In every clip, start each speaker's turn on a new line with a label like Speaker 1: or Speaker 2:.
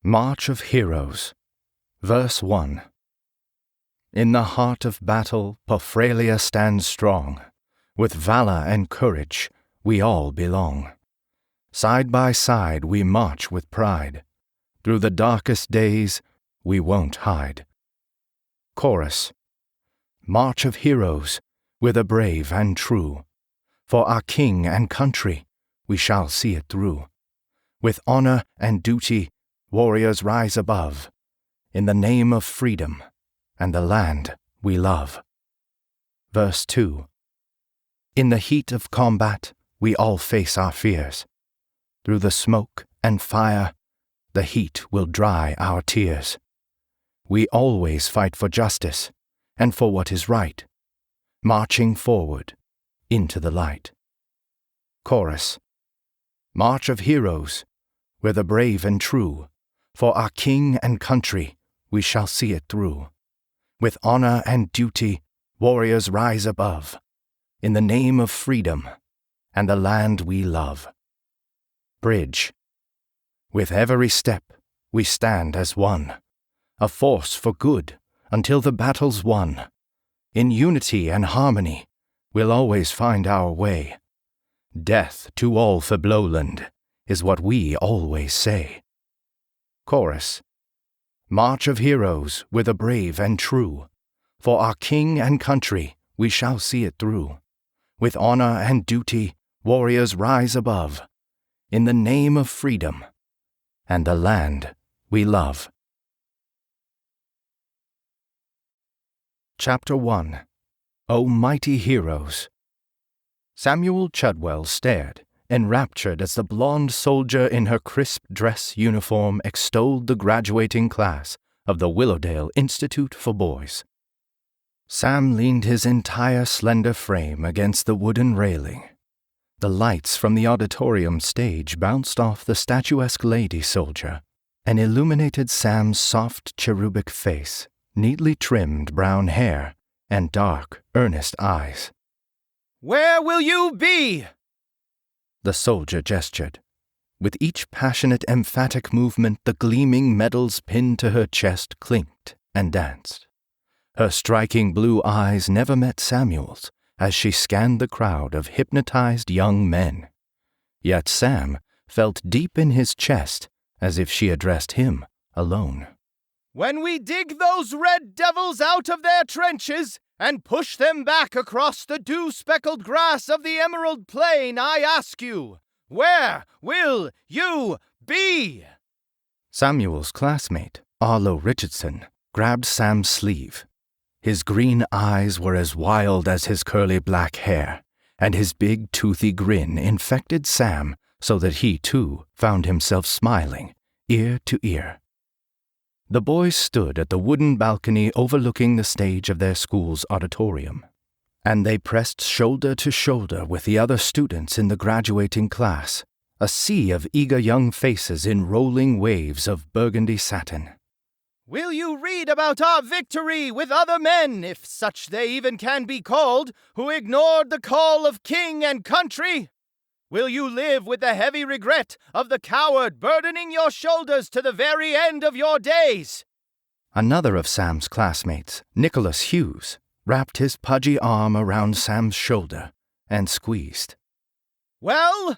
Speaker 1: March of Heroes, Verse 1. In the heart of battle, Porphyria stands strong. With valor and courage, we all belong. Side by side we march with pride. Through the darkest days, we won't hide. Chorus. March of heroes, we're the brave and true. For our king and country, we shall see it through. With honor and duty, warriors rise above, in the name of freedom and the land we love. Verse 2. In the heat of combat, we all face our fears. Through the smoke and fire, the heat will dry our tears. We always fight for justice and for what is right, marching forward into the light. Chorus. March of heroes, we're the brave and true. For our king and country, we shall see it through. With honor and duty, warriors rise above, in the name of freedom and the land we love. Bridge. With every step, we stand as one, a force for good until the battle's won. In unity and harmony, we'll always find our way. Death to all for Blowland is what we always say. Chorus. March of heroes, we're the brave and true. For our king and country, we shall see it through. With honor and duty, warriors rise above, in the name of freedom and the land we love. Chapter 1. O Mighty Heroes. Samuel Chudwell stared, enraptured as the blonde soldier in her crisp dress uniform extolled the graduating class of the Willowdale Institute for Boys. Sam leaned his entire slender frame against the wooden railing. The lights from the auditorium stage bounced off the statuesque lady soldier and illuminated Sam's soft cherubic face, neatly trimmed brown hair, and dark, earnest eyes.
Speaker 2: "Where will you be?"
Speaker 1: The soldier gestured. With each passionate, emphatic movement, the gleaming medals pinned to her chest clinked and danced. Her striking blue eyes never met Samuel's as she scanned the crowd of hypnotized young men. Yet Sam felt deep in his chest as if she addressed him alone.
Speaker 2: "When we dig those red devils out of their trenches and push them back across the dew-speckled grass of the Emerald Plain, I ask you, where will you be?"
Speaker 1: Samuel's classmate, Arlo Richardson, grabbed Sam's sleeve. His green eyes were as wild as his curly black hair, and his big toothy grin infected Sam so that he, too, found himself smiling, ear to ear. The boys stood at the wooden balcony overlooking the stage of their school's auditorium, and they pressed shoulder to shoulder with the other students in the graduating class, a sea of eager young faces in rolling waves of burgundy satin.
Speaker 2: "Will you read about our victory with other men, if such they even can be called, who ignored the call of king and country? Will you live with the heavy regret of the coward burdening your shoulders to the very end of your days?"
Speaker 1: Another of Sam's classmates, Nicholas Hughes, wrapped his pudgy arm around Sam's shoulder and squeezed.
Speaker 2: "Well?"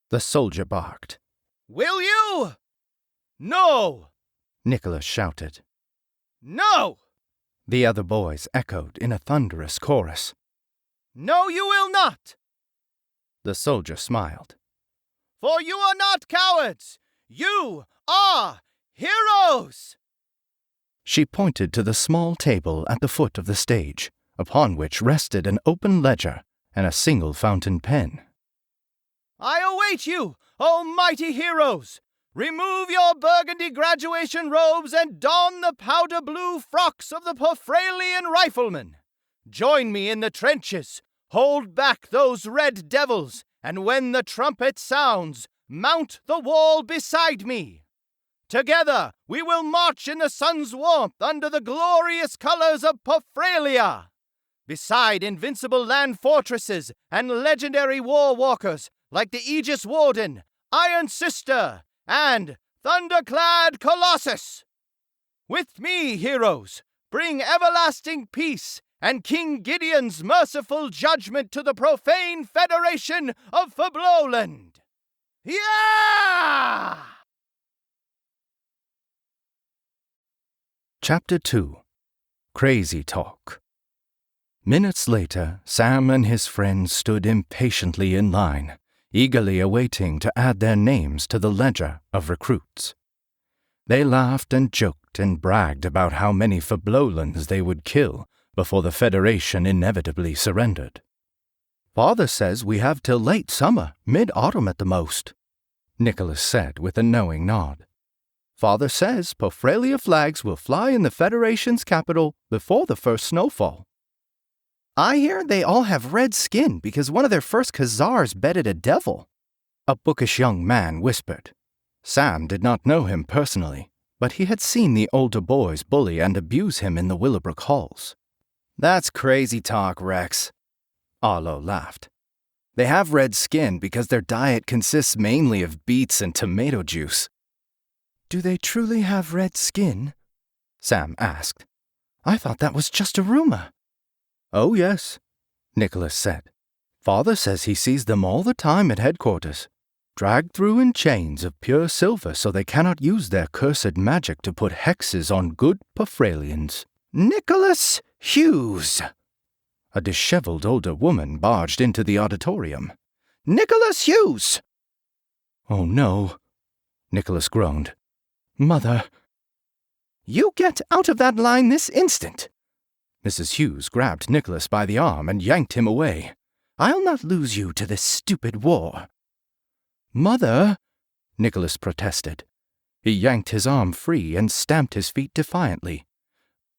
Speaker 1: the soldier barked.
Speaker 2: "Will you?" "No!"
Speaker 1: Nicholas shouted.
Speaker 2: "No!"
Speaker 1: The other boys echoed in a thunderous chorus.
Speaker 2: "No, you will not!"
Speaker 1: The soldier smiled.
Speaker 2: "For you are not cowards! You are heroes!"
Speaker 1: She pointed to the small table at the foot of the stage, upon which rested an open ledger and a single fountain pen.
Speaker 2: "I await you, O mighty heroes! Remove your burgundy graduation robes and don the powder blue frocks of the Porphyrian riflemen. Join me in the trenches. Hold back those red devils, and when the trumpet sounds, mount the wall beside me. Together we will march in the sun's warmth under the glorious colors of Porphyria. Beside invincible land fortresses and legendary war walkers like the Aegis Warden, Iron Sister, and thunderclad Colossus. With me, heroes, bring everlasting peace and King Gideon's merciful judgment to the profane federation of Fabloland. Yeah!
Speaker 1: Chapter 2. Crazy Talk. Minutes later, Sam and his friends stood impatiently in line, eagerly awaiting to add their names to the ledger of recruits. They laughed and joked and bragged about how many Fablolans they would kill before the Federation inevitably surrendered. "Father says we have till late summer, mid-autumn at the most," Nicholas said with a knowing nod. "Father says Porphyria flags will fly in the Federation's capital before the first snowfall." "I hear they all have red skin because one of their first Khazars bedded a devil," a bookish young man whispered. Sam did not know him personally, but he had seen the older boys bully and abuse him in the Willowbrook halls. "That's crazy talk, Rex," Arlo laughed. "They have red skin because their diet consists mainly of beets and tomato juice." "Do they truly have red skin?" Sam asked. "I thought that was just a rumor." "Oh, yes," Nicholas said. "Father says he sees them all the time at headquarters, dragged through in chains of pure silver so they cannot use their cursed magic to put hexes on good Porphyrians." "Nicholas Hughes!" A disheveled older woman barged into the auditorium. "Nicholas Hughes!" "Oh, no," Nicholas groaned. "Mother." "You get out of that line this instant!" Mrs. Hughes grabbed Nicholas by the arm and yanked him away. "I'll not lose you to this stupid war." "Mother," Nicholas protested. He yanked his arm free and stamped his feet defiantly.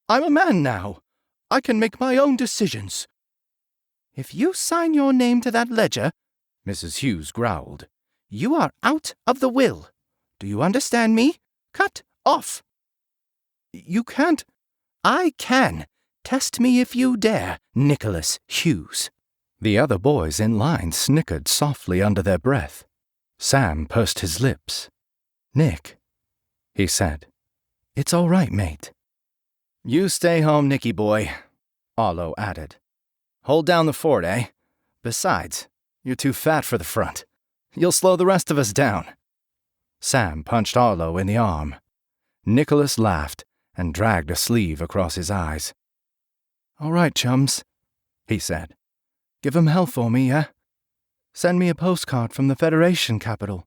Speaker 1: "I'm a man now. I can make my own decisions." "If you sign your name to that ledger," Mrs. Hughes growled, "you are out of the will. Do you understand me? Cut off." "You can't." "I can. Test me if you dare, Nicholas Hughes." The other boys in line snickered softly under their breath. Sam pursed his lips. "Nick," he said. "It's all right, mate." "You stay home, Nicky boy," Arlo added. "Hold down the fort, eh? Besides, you're too fat for the front. You'll slow the rest of us down." Sam punched Arlo in the arm. Nicholas laughed and dragged a sleeve across his eyes. "All right, chums," he said. "Give 'em hell for me, yeah? Send me a postcard from the Federation capital."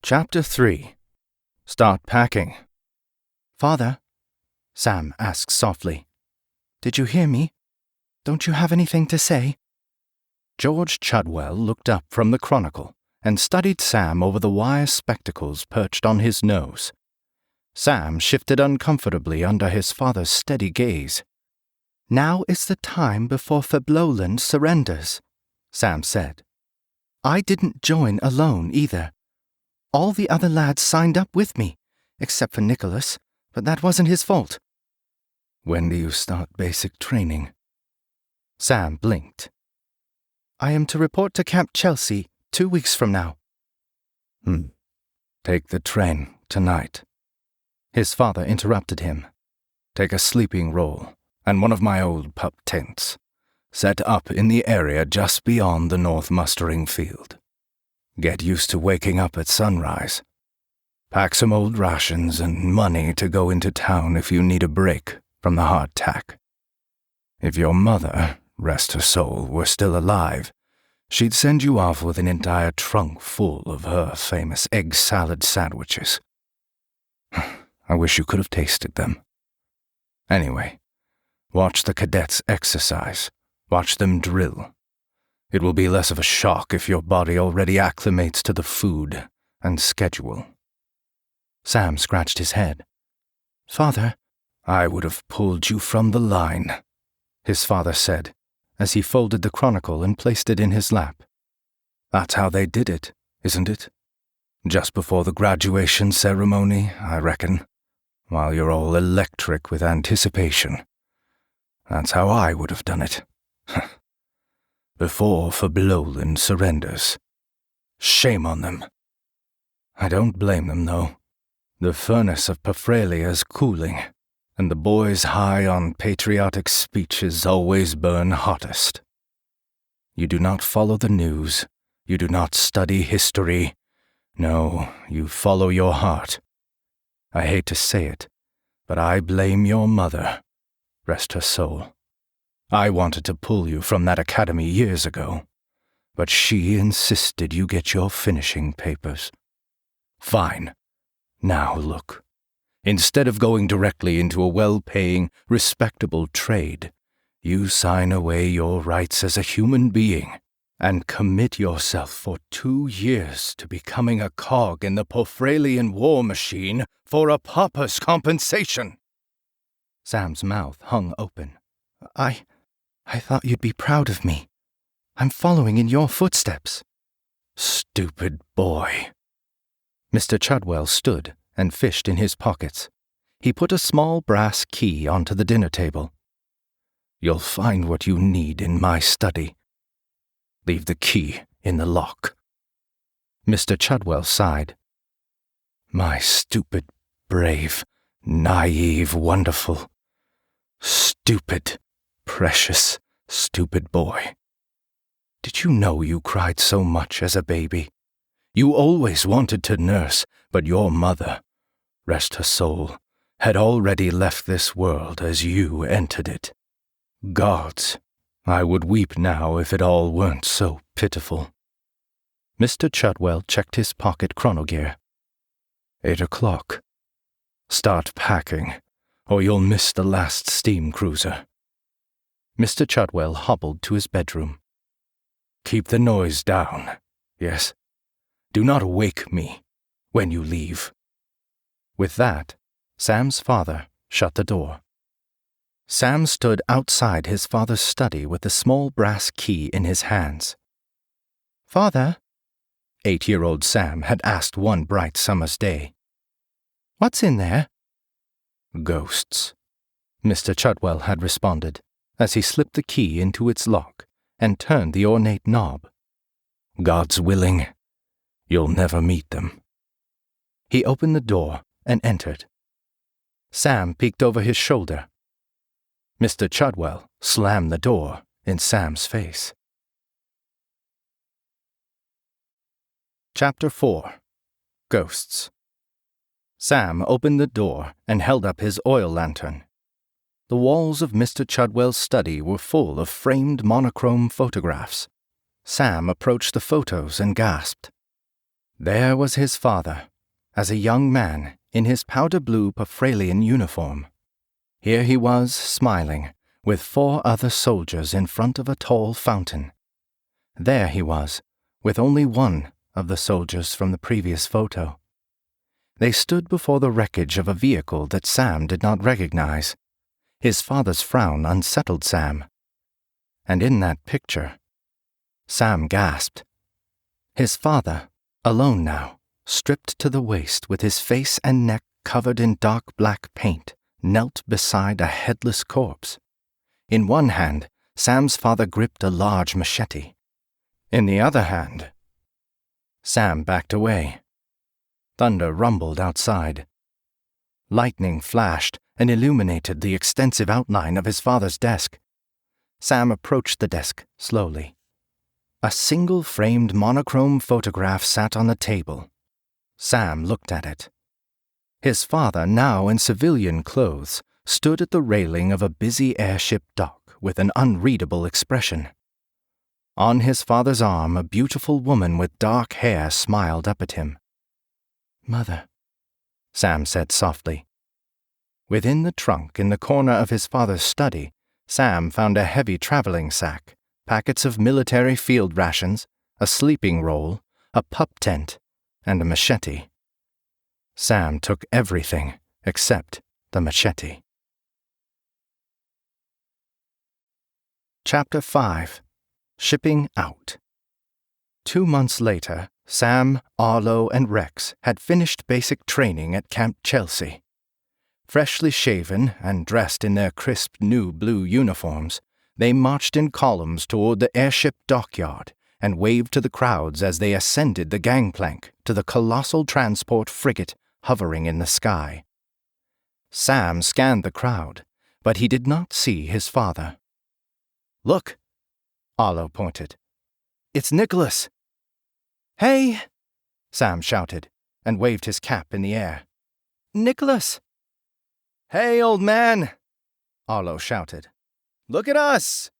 Speaker 1: Chapter 3. Start packing. "Father," Sam asked softly, "did you hear me? Don't you have anything to say?" George Chudwell looked up from the Chronicle and studied Sam over the wire spectacles perched on his nose. Sam shifted uncomfortably under his father's steady gaze. "Now is the time before Fabloland surrenders," Sam said. "I didn't join alone either. All the other lads signed up with me, except for Nicholas, but that wasn't his fault." "When do you start basic training?" Sam blinked. "I am to report to Camp Chelsea 2 weeks from now." Take the train tonight." His father interrupted him. "Take a sleeping roll and one of my old pup tents. Set up in the area just beyond the North Mustering Field. Get used to waking up at sunrise. Pack some old rations and money to go into town if you need a break from the hardtack. If your mother, rest her soul, were still alive, she'd send you off with an entire trunk full of her famous egg salad sandwiches. I wish you could have tasted them. Anyway, watch the cadets exercise. Watch them drill. It will be less of a shock if your body already acclimates to the food and schedule." Sam scratched his head. "Father," "I would have pulled you from the line," his father said, as he folded the Chronicle and placed it in his lap. "That's how they did it, isn't it? Just before the graduation ceremony, I reckon, while you're all electric with anticipation. That's how I would have done it. Before Fabloland surrenders. Shame on them. I don't blame them, though. The furnace of Paphralia's cooling, and the boys high on patriotic speeches always burn hottest. You do not follow the news. You do not study history. No, you follow your heart. I hate to say it, but I blame your mother. Rest her soul. I wanted to pull you from that academy years ago, but she insisted you get your finishing papers. Fine. Now look. Instead of going directly into a well-paying, respectable trade, you sign away your rights as a human being and commit yourself for 2 years to becoming a cog in the Paphralian war machine for a pauper's compensation. Sam's mouth hung open. I thought you'd be proud of me. I'm following in your footsteps. Stupid boy. Mr. Chudwell stood and fished in his pockets. He put a small brass key onto the dinner table. You'll find what you need in my study. Leave the key in the lock. Mr. Chudwell sighed. My stupid, brave, naive, wonderful, stupid, precious, stupid boy. Did you know you cried so much as a baby? You always wanted to nurse, but your mother, rest her soul, had already left this world as you entered it. Gods, I would weep now if it all weren't so pitiful. Mr. Chudwell checked his pocket chronogear. 8 o'clock. Start packing, or you'll miss the last steam cruiser. Mr. Chudwell hobbled to his bedroom. Keep the noise down, yes? Do not wake me when you leave. With that, Sam's father shut the door. Sam stood outside his father's study with the small brass key in his hands. Father, 8-year-old Sam had asked one bright summer's day. What's in there? Ghosts, Mr. Chudwell had responded, as he slipped the key into its lock and turned the ornate knob. God's willing, you'll never meet them. He opened the door and entered. Sam peeked over his shoulder. Mr. Chudwell slammed the door in Sam's face. Chapter 4. Ghosts. Sam opened the door and held up his oil lantern. The walls of Mr. Chudwell's study were full of framed monochrome photographs. Sam approached the photos and gasped. There was his father, as a young man in his powder-blue Paphralian uniform. Here he was, smiling, with 4 other soldiers in front of a tall fountain. There he was, with only one of the soldiers from the previous photo. They stood before the wreckage of a vehicle that Sam did not recognize. His father's frown unsettled Sam. And in that picture, Sam gasped. His father, alone now, stripped to the waist with his face and neck covered in dark black paint, knelt beside a headless corpse. In one hand, Sam's father gripped a large machete. In the other hand, Sam backed away. Thunder rumbled outside. Lightning flashed and illuminated the extensive outline of his father's desk. Sam approached the desk slowly. A single-framed monochrome photograph sat on the table. Sam looked at it. His father, now in civilian clothes, stood at the railing of a busy airship dock with an unreadable expression. On his father's arm, a beautiful woman with dark hair smiled up at him. "Mother," Sam said softly. Within the trunk in the corner of his father's study, Sam found a heavy traveling sack, packets of military field rations, a sleeping roll, a pup tent, and a machete. Sam took everything except the machete. Chapter 5. Shipping Out. 2 months later, Sam, Arlo, and Rex had finished basic training at Camp Chelsea. Freshly shaven and dressed in their crisp new blue uniforms, they marched in columns toward the airship dockyard and waved to the crowds as they ascended the gangplank to the colossal transport frigate hovering in the sky. Sam scanned the crowd, but he did not see his father. "Look," Arlo pointed. "It's Nicholas." "Hey!" Sam shouted, and waved his cap in the air. "Nicholas!" "Hey, old man!" Arlo shouted. "Look at us!"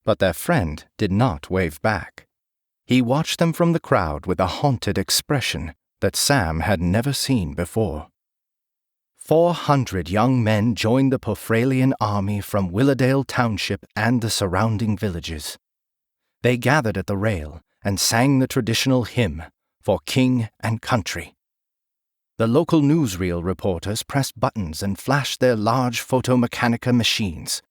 Speaker 1: But their friend did not wave back. He watched them from the crowd with a haunted expression that Sam had never seen before. 400 young men joined the Porphralian army from Willowdale Township and the surrounding villages. They gathered at the rail and sang the traditional hymn, "For King and Country." The local newsreel reporters pressed buttons and flashed their large photomechanica machines.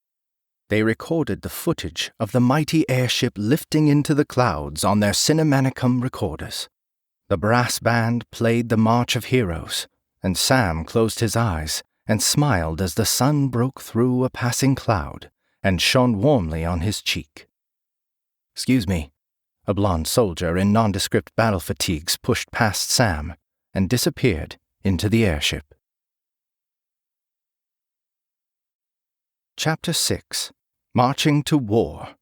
Speaker 1: They recorded the footage of the mighty airship lifting into the clouds on their Cinematicum recorders. The brass band played the March of Heroes, and Sam closed his eyes and smiled as the sun broke through a passing cloud and shone warmly on his cheek. "Excuse me," a blond soldier in nondescript battle fatigues pushed past Sam and disappeared into the airship. Chapter 6. Marching to War.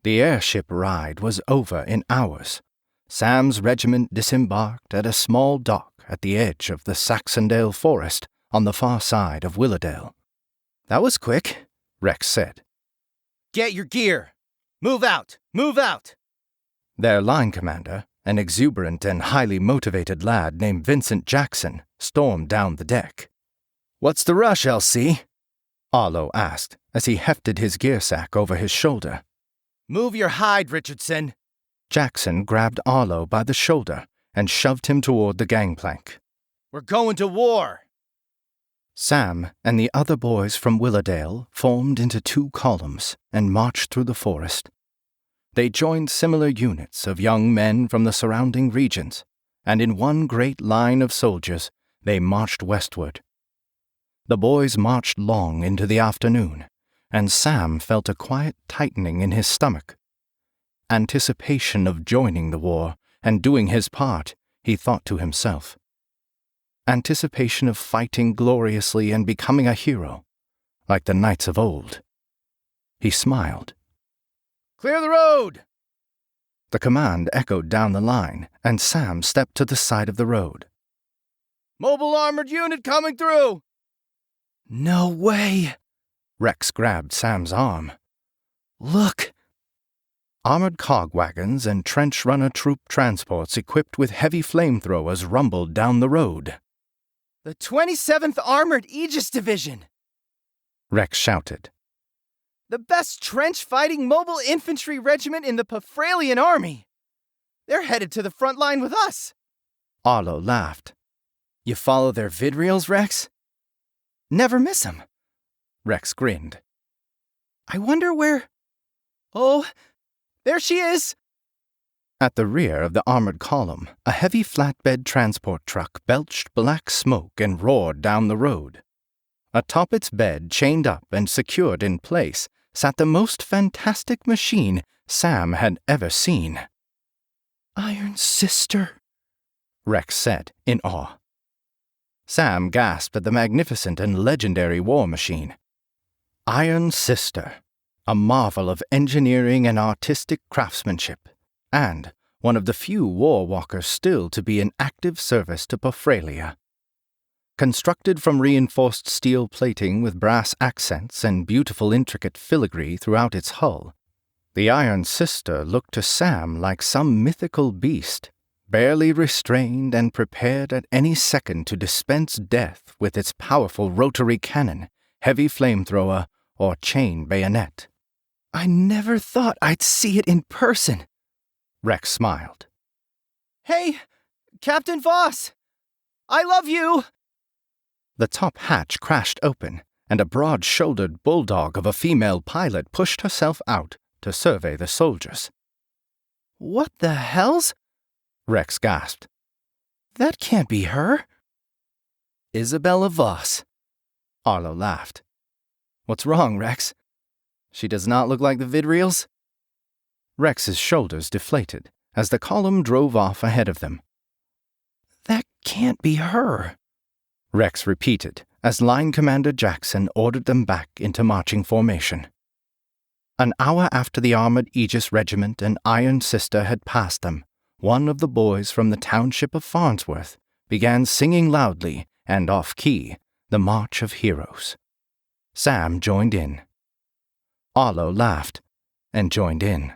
Speaker 1: The airship ride was over in hours. Sam's regiment disembarked at a small dock at the edge of the Saxondale forest on the far side of Willowdale. "That was quick," Rex said.
Speaker 2: "Get your gear! Move out! Move out!"
Speaker 1: Their line commander, an exuberant and highly motivated lad named Vincent Jackson, stormed down the deck. "What's the rush, LC?" Arlo asked as he hefted his gear sack over his shoulder.
Speaker 2: "Move your hide, Richardson!"
Speaker 1: Jackson grabbed Arlo by the shoulder and shoved him toward the gangplank.
Speaker 2: "We're going to war!"
Speaker 1: Sam and the other boys from Willowdale formed into 2 columns and marched through the forest. They joined similar units of young men from the surrounding regions, and in one great line of soldiers, they marched westward. The boys marched long into the afternoon, and Sam felt a quiet tightening in his stomach. Anticipation of joining the war and doing his part, he thought to himself. Anticipation of fighting gloriously and becoming a hero, like the knights of old. He smiled.
Speaker 2: "Clear the road!"
Speaker 1: The command echoed down the line, and Sam stepped to the side of the road.
Speaker 2: "Mobile armored unit coming through!"
Speaker 1: "No way!" Rex grabbed Sam's arm. "Look!" Armored cog wagons and trench-runner troop transports equipped with heavy flamethrowers rumbled down the road.
Speaker 2: "The 27th Armored Aegis Division!"
Speaker 1: Rex shouted.
Speaker 2: "The best trench-fighting mobile infantry regiment in the Porphralian army! They're headed to the front line with us!"
Speaker 1: Arlo laughed. "You follow their vid reels, Rex?" "Never miss 'em." Rex grinned. "I wonder where—"
Speaker 2: "Oh, there she is!"
Speaker 1: At the rear of the armored column, a heavy flatbed transport truck belched black smoke and roared down the road. Atop its bed, chained up and secured in place, sat the most fantastic machine Sam had ever seen. "Iron Sister," Rex said in awe. Sam gasped at the magnificent and legendary war machine. Iron Sister, a marvel of engineering and artistic craftsmanship, and one of the few war walkers still to be in active service to Porphralia. Constructed from reinforced steel plating with brass accents and beautiful intricate filigree throughout its hull, the Iron Sister looked to Sam like some mythical beast, barely restrained and prepared at any second to dispense death with its powerful rotary cannon, heavy flamethrower, or chain bayonet. "I never thought I'd see it in person," Rex smiled.
Speaker 2: "Hey, Captain Voss! I love you!"
Speaker 1: The top hatch crashed open, and a broad-shouldered bulldog of a female pilot pushed herself out to survey the soldiers. "What the hell's?" Rex gasped. "That can't be her." "Isabella Voss." Arlo laughed. "What's wrong, Rex? She does not look like the vid reels?" Rex's shoulders deflated as the column drove off ahead of them. "That can't be her," Rex repeated as Line Commander Jackson ordered them back into marching formation. An hour after the Armored Aegis Regiment and Iron Sister had passed them, one of the boys from the township of Farnsworth began singing loudly and off-key the March of Heroes. Sam joined in. Arlo laughed and joined in.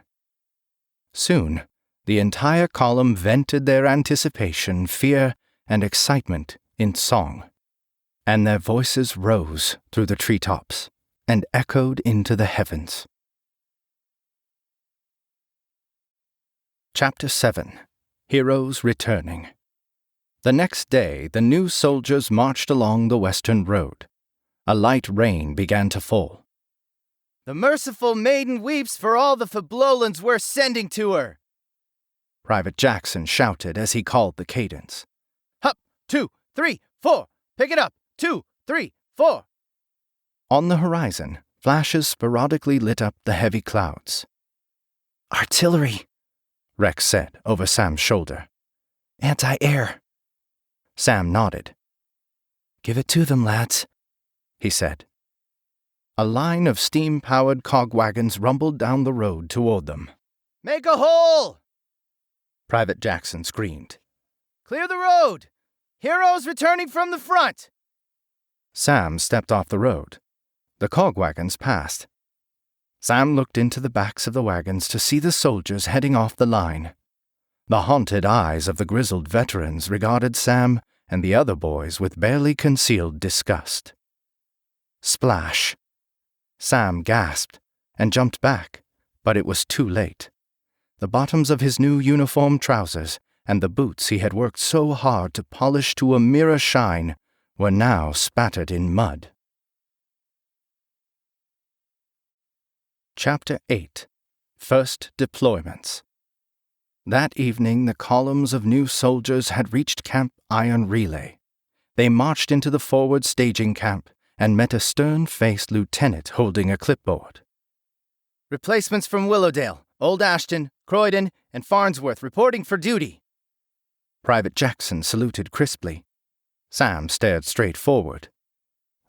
Speaker 1: Soon, the entire column vented their anticipation, fear, and excitement in song, and their voices rose through the treetops and echoed into the heavens. Chapter 7. Heroes Returning. The next day, the new soldiers marched along the western road. A light rain began to fall.
Speaker 2: "The merciful maiden weeps for all the Fablolans we're sending to her,"
Speaker 1: Private Jackson shouted as he called the cadence.
Speaker 2: "Hup, 2, 3, 4. Pick it up. 2, 3, 4.
Speaker 1: On the horizon, flashes sporadically lit up the heavy clouds. "Artillery," Rex said over Sam's shoulder. "Anti-air." Sam nodded. "Give it to them, lads," he said. A line of steam-powered cog wagons rumbled down the road toward them.
Speaker 2: "Make a hole!"
Speaker 1: Private Jackson screamed.
Speaker 2: "Clear the road! Heroes returning from the front!"
Speaker 1: Sam stepped off the road. The cog wagons passed. Sam looked into the backs of the wagons to see the soldiers heading off the line. The haunted eyes of the grizzled veterans regarded Sam and the other boys with barely concealed disgust. Splash! Sam gasped and jumped back, but it was too late. The bottoms of his new uniform trousers and the boots he had worked so hard to polish to a mirror shine were now spattered in mud. Chapter 8. First Deployments. That evening, the columns of new soldiers had reached Camp Iron Relay. They marched into the forward staging camp and met a stern-faced lieutenant holding a clipboard.
Speaker 2: "Replacements from Willowdale, Old Ashton, Croydon, and Farnsworth reporting for duty."
Speaker 1: Private Jackson saluted crisply. Sam stared straight forward.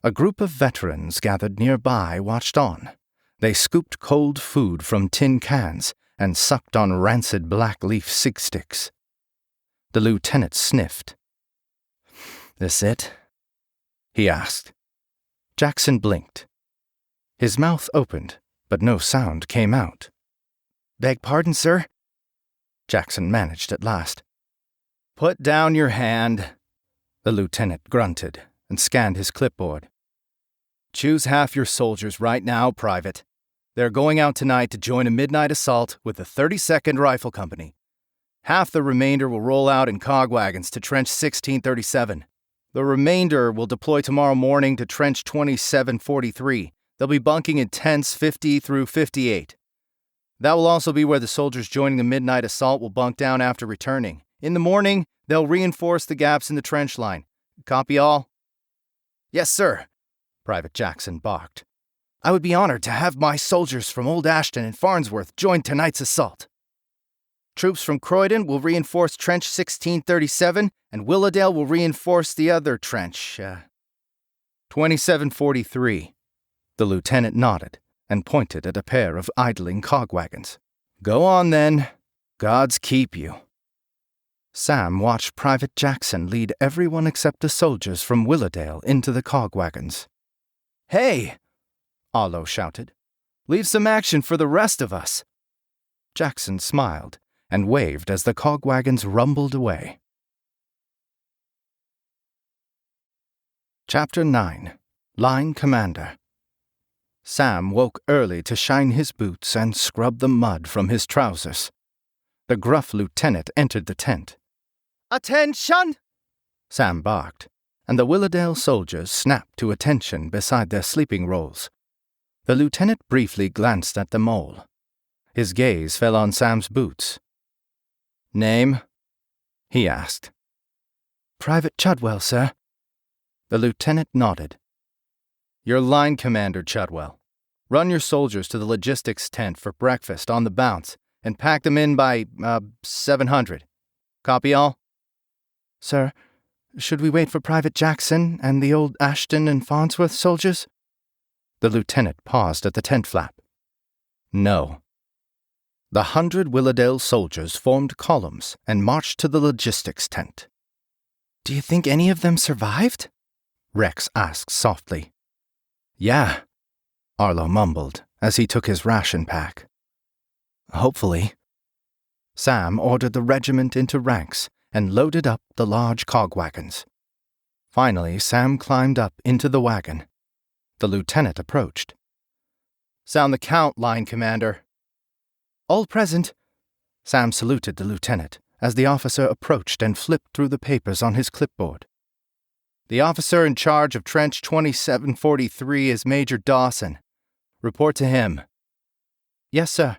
Speaker 1: A group of veterans gathered nearby watched on. They scooped cold food from tin cans and sucked on rancid black leaf cig sticks. The lieutenant sniffed. "This it?" he asked. Jackson blinked. His mouth opened, but no sound came out. "Beg pardon, sir?" Jackson managed at last.
Speaker 2: "Put down your hand,"
Speaker 1: the lieutenant grunted and scanned his clipboard.
Speaker 2: "Choose half your soldiers right now, Private. They're going out tonight to join a midnight assault with the 32nd Rifle Company. Half the remainder will roll out in cog wagons to Trench 1637. The remainder will deploy tomorrow morning to Trench 2743. They'll be bunking in tents 50 through 58. That will also be where the soldiers joining the midnight assault will bunk down after returning. In the morning, they'll reinforce the gaps in the trench line. Copy all?"
Speaker 1: "Yes, sir," Private Jackson barked. "I would be honored to have my soldiers from Old Ashton and Farnsworth join tonight's assault."
Speaker 2: "Troops from Croydon will reinforce Trench 1637, and Willowdale will reinforce the other trench, 2743.
Speaker 1: The lieutenant nodded and pointed at a pair of idling cog wagons.
Speaker 2: "Go on, then. Gods keep you."
Speaker 1: Sam watched Private Jackson lead everyone except the soldiers from Willowdale into the cog wagons.
Speaker 2: "Hey!" Arlo shouted. "Leave some action for the rest of us."
Speaker 1: Jackson smiled and waved as the cog wagons rumbled away. Chapter 9. Line Commander. Sam woke early to shine his boots and scrub the mud from his trousers. The gruff lieutenant entered the tent.
Speaker 2: "Attention!"
Speaker 1: Sam barked, and the Willowdale soldiers snapped to attention beside their sleeping rolls. The lieutenant briefly glanced at them all. His gaze fell on Sam's boots.
Speaker 2: "Name?"
Speaker 1: he asked. "Private Chudwell, sir." The lieutenant nodded.
Speaker 2: "You're line commander, Chudwell. Run your soldiers to the logistics tent for breakfast on the bounce and pack them in by, 700. Copy all?
Speaker 1: Sir, should we wait for Private Jackson and the old Ashton and Farnsworth soldiers? The lieutenant paused at the tent flap. No. The 100 Willowdale soldiers formed columns and marched to the logistics tent. Do you think any of them survived? Rex asked softly. Yeah, Arlo mumbled as he took his ration pack. Hopefully. Sam ordered the regiment into ranks and loaded up the large cog wagons. Finally, Sam climbed up into the wagon. The lieutenant approached.
Speaker 2: Sound the count, line commander.
Speaker 1: All present. Sam saluted the lieutenant as the officer approached and flipped through the papers on his clipboard.
Speaker 2: The officer in charge of Trench 2743 is Major Dawson. Report to him.
Speaker 1: Yes, sir.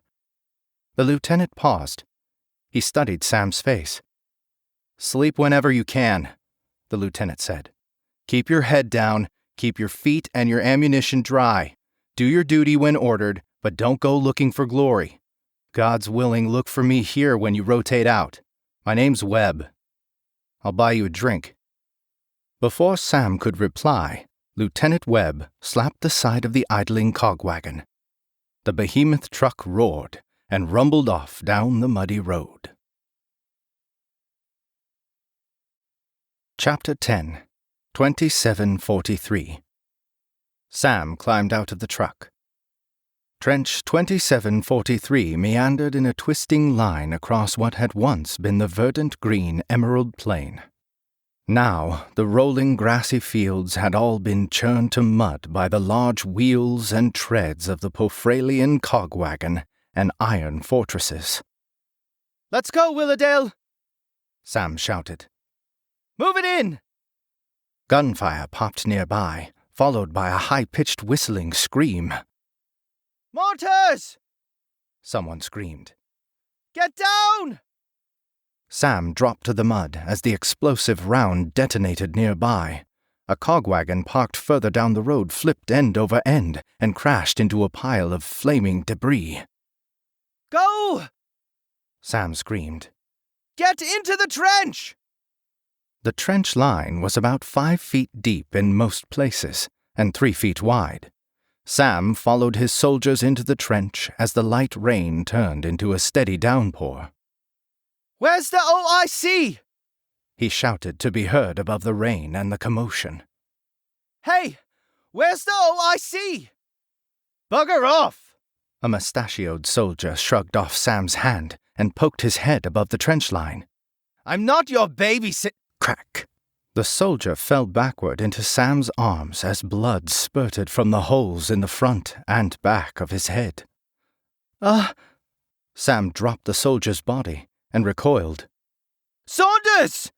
Speaker 1: The lieutenant paused. He studied Sam's face.
Speaker 2: Sleep whenever you can, the lieutenant said. Keep your head down, keep your feet and your ammunition dry. Do your duty when ordered, but don't go looking for glory. God's willing, look for me here when you rotate out. My name's Webb. I'll buy you a drink.
Speaker 1: Before Sam could reply, Lieutenant Webb slapped the side of the idling cog wagon. The behemoth truck roared and rumbled off down the muddy road. Chapter 10, 2743. Sam climbed out of the truck. Trench 2743 meandered in a twisting line across what had once been the verdant green emerald plain. Now, the rolling grassy fields had all been churned to mud by the large wheels and treads of the Pofralian cog wagon and iron fortresses.
Speaker 2: Let's go, Willowdale!
Speaker 1: Sam shouted.
Speaker 2: Move it in!
Speaker 1: Gunfire popped nearby, followed by a high-pitched whistling scream.
Speaker 2: Mortars!
Speaker 1: Someone screamed.
Speaker 2: Get down!
Speaker 1: Sam dropped to the mud as the explosive round detonated nearby. A cog wagon parked further down the road flipped end over end and crashed into a pile of flaming debris.
Speaker 2: Go!
Speaker 1: Sam screamed.
Speaker 2: Get into the trench!
Speaker 1: The trench line was about 5 feet deep in most places and 3 feet wide. Sam followed his soldiers into the trench as the light rain turned into a steady downpour.
Speaker 2: Where's the OIC?
Speaker 1: He shouted to be heard above the rain and the commotion.
Speaker 2: Hey, where's the OIC? Bugger off!
Speaker 1: A mustachioed soldier shrugged off Sam's hand and poked his head above the trench line.
Speaker 2: I'm not your babysit—
Speaker 1: Crack! The soldier fell backward into Sam's arms as blood spurted from the holes in the front and back of his head. Sam dropped the soldier's body and recoiled.
Speaker 2: Saunders!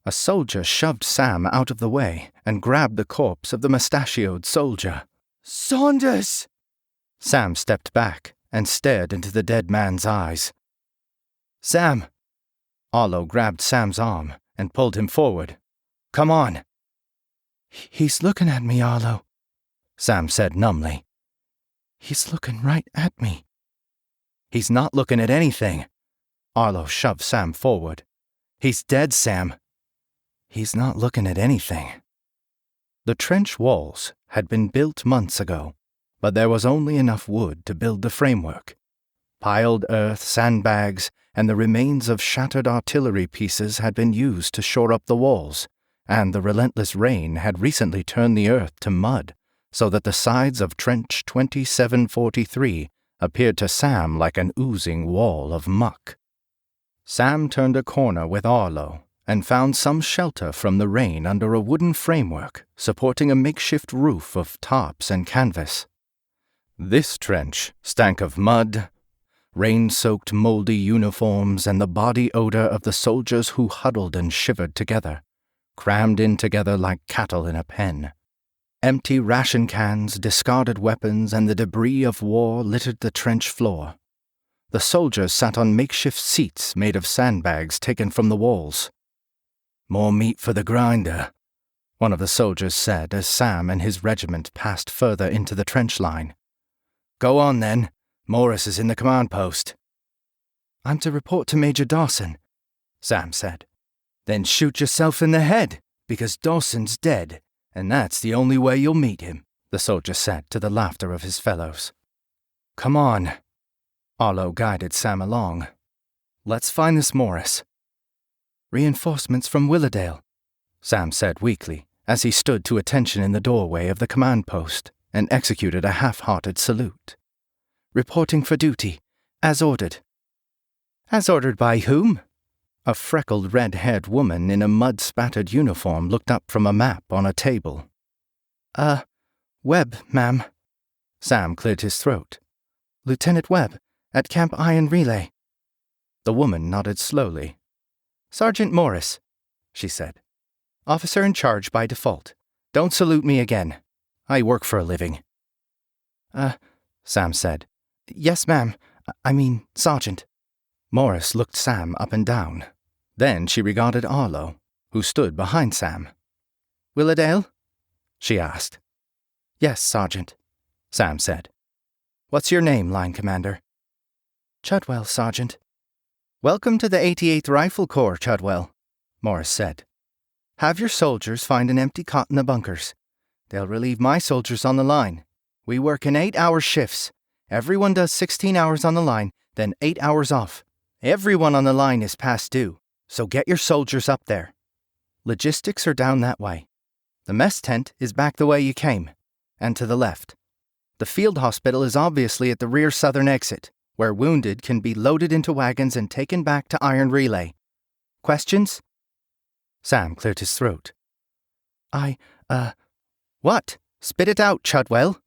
Speaker 1: A soldier shoved Sam out of the way and grabbed the corpse of the mustachioed soldier.
Speaker 2: Saunders!
Speaker 1: Sam stepped back and stared into the dead man's eyes. Sam! Arlo grabbed Sam's arm and pulled him forward. Come on. He's looking at me, Arlo, Sam said numbly. He's looking right at me. He's not looking at anything. Arlo shoved Sam forward. He's dead, Sam. He's not looking at anything. The trench walls had been built months ago, but there was only enough wood to build the framework. Piled earth, sandbags, and the remains of shattered artillery pieces had been used to shore up the walls, and the relentless rain had recently turned the earth to mud, so that the sides of Trench 2743 appeared to Sam like an oozing wall of muck. Sam turned a corner with Arlo and found some shelter from the rain under a wooden framework supporting a makeshift roof of tarps and canvas. This trench stank of mud, rain-soaked moldy uniforms, and the body odor of the soldiers who huddled and shivered together, crammed in together like cattle in a pen. Empty ration cans, discarded weapons, and the debris of war littered the trench floor. The soldiers sat on makeshift seats made of sandbags taken from the walls. More meat for the grinder, one of the soldiers said as Sam and his regiment passed further into the trench line. Go on then. Morris is in the command post. I'm to report to Major Dawson, Sam said. Then shoot yourself in the head, because Dawson's dead, and that's the only way you'll meet him, the soldier said to the laughter of his fellows. Come on. Arlo guided Sam along. Let's find this Morris. Reinforcements from Willowdale, Sam said weakly, as he stood to attention in the doorway of the command post and executed a half-hearted salute. Reporting for duty, as ordered. As ordered by whom? A freckled red-haired woman in a mud-spattered uniform looked up from a map on a table. Webb, ma'am. Sam cleared his throat. Lieutenant Webb, at Camp Iron Relay. The woman nodded slowly. Sergeant Morris, she said. Officer in charge by default. Don't salute me again. I work for a living. Sam said. Yes, ma'am. I mean, Sergeant. Morris looked Sam up and down. Then she regarded Arlo, who stood behind Sam. Willowdale? She asked. Yes, Sergeant, Sam said. What's your name, Line Commander? Chudwell, Sergeant. Welcome to the 88th Rifle Corps, Chudwell, Morris said. Have your soldiers find an empty cot in the bunkers. They'll relieve my soldiers on the line. We work in 8-hour shifts. Everyone does 16 hours on the line, then 8 hours off. Everyone on the line is past due, so get your soldiers up there. Logistics are down that way. The mess tent is back the way you came, and to the left. The field hospital is obviously at the rear southern exit, where wounded can be loaded into wagons and taken back to Iron Relay. Questions? Sam cleared his throat. What? Spit it out, Chudwell.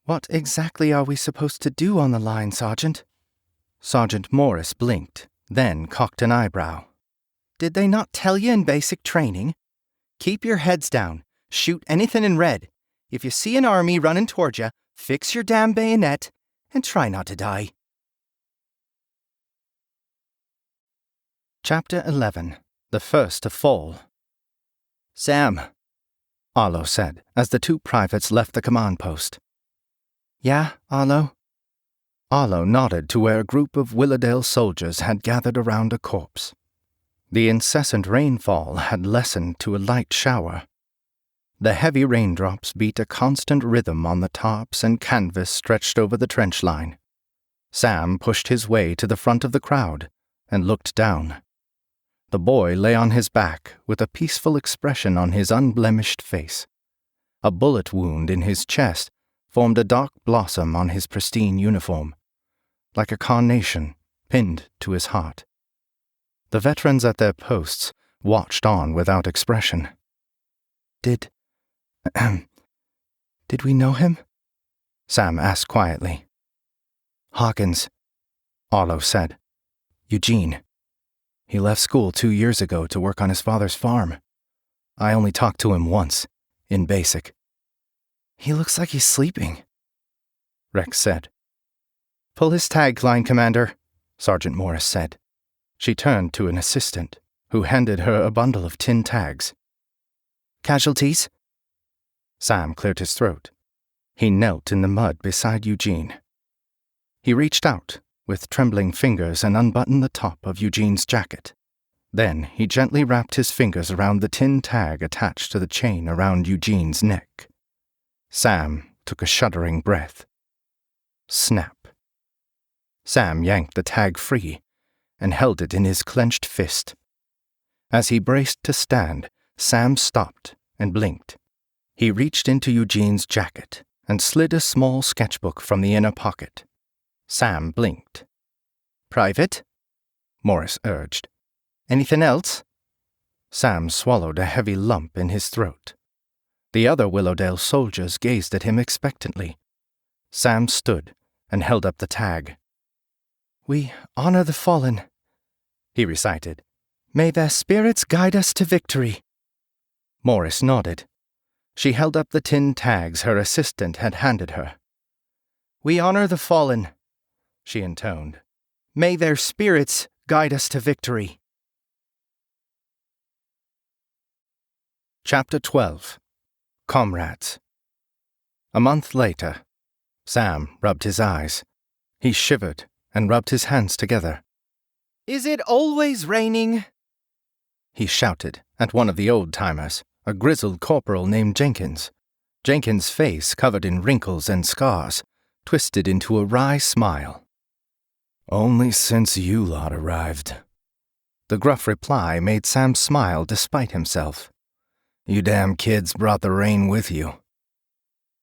Speaker 1: What exactly are we supposed to do on the line, Sergeant? Sergeant Morris blinked, then cocked an eyebrow. Did they not tell you in basic training? Keep your heads down. Shoot anything in red. If you see an army running toward you, fix your damn bayonet and try not to die. Chapter 11. The First to Fall. Sam, Arlo said as the two privates left the command post. Yeah, Arlo? Arlo nodded to where a group of Willowdale soldiers had gathered around a corpse. The incessant rainfall had lessened to a light shower. The heavy raindrops beat a constant rhythm on the tarps and canvas stretched over the trench line. Sam pushed his way to the front of the crowd and looked down. The boy lay on his back with a peaceful expression on his unblemished face. A bullet wound in his chest formed a dark blossom on his pristine uniform, like a carnation pinned to his heart. The veterans at their posts watched on without expression. Did we know him? Sam asked quietly. Hawkins, Arlo said. Eugene. He left school 2 years ago to work on his father's farm. I only talked to him once, in basic. He looks like he's sleeping, Rex said. Pull his tag, Line Commander, Sergeant Morris said. She turned to an assistant, who handed her a bundle of tin tags. Casualties? Sam cleared his throat. He knelt in the mud beside Eugene. He reached out with trembling fingers and unbuttoned the top of Eugene's jacket. Then he gently wrapped his fingers around the tin tag attached to the chain around Eugene's neck. Sam took a shuddering breath. Snap. Sam yanked the tag free and held it in his clenched fist. As he braced to stand, Sam stopped and blinked. He reached into Eugene's jacket and slid a small sketchbook from the inner pocket. Sam blinked. Private? Morris urged. Anything else? Sam swallowed a heavy lump in his throat. The other Willowdale soldiers gazed at him expectantly. Sam stood and held up the tag. We honor the fallen, he recited. May their spirits guide us to victory. Morris nodded. She held up the tin tags her assistant had handed her. We honor the fallen, she intoned. May their spirits guide us to victory. Chapter 12. Comrades. A month later, Sam rubbed his eyes. He shivered and rubbed his hands together.
Speaker 2: Is it always raining?
Speaker 1: He shouted at one of the old-timers, a grizzled corporal named Jenkins. Jenkins' face, covered in wrinkles and scars, twisted into a wry smile. "Only since you lot arrived." The gruff reply made Sam smile despite himself. "You damn kids brought the rain with you."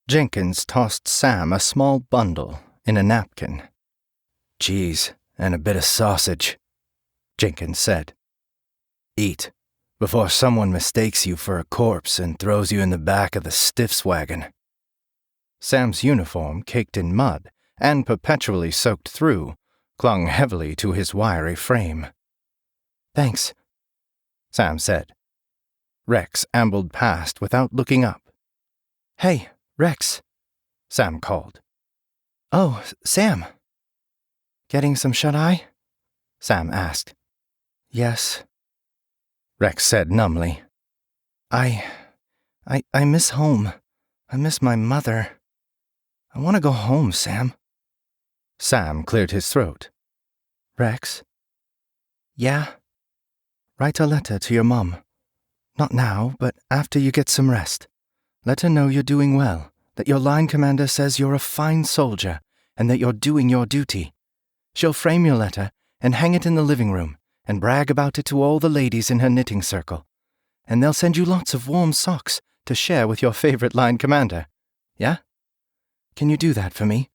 Speaker 1: Jenkins tossed Sam a small bundle in a napkin. "Cheese and a bit of sausage," Jenkins said. "Eat, before someone mistakes you for a corpse and throws you in the back of the stiffs wagon." Sam's uniform, caked in mud and perpetually soaked through, clung heavily to his wiry frame. "Thanks," Sam said. Rex ambled past without looking up. "Hey, Rex," Sam called. "Oh, Sam." "Getting some shut-eye?" Sam asked. "Yes," Rex said numbly. I miss home. I miss my mother. I want to go home, Sam." Sam cleared his throat. "Rex?" "Yeah?" "Write a letter to your mom. Not now, but after you get some rest. Let her know you're doing well, that your line commander says you're a fine soldier, and that you're doing your duty. She'll frame your letter and hang it in the living room, and brag about it to all the ladies in her knitting circle. And they'll send you lots of warm socks to share with your favorite line commander. Yeah? Can you do that for me?"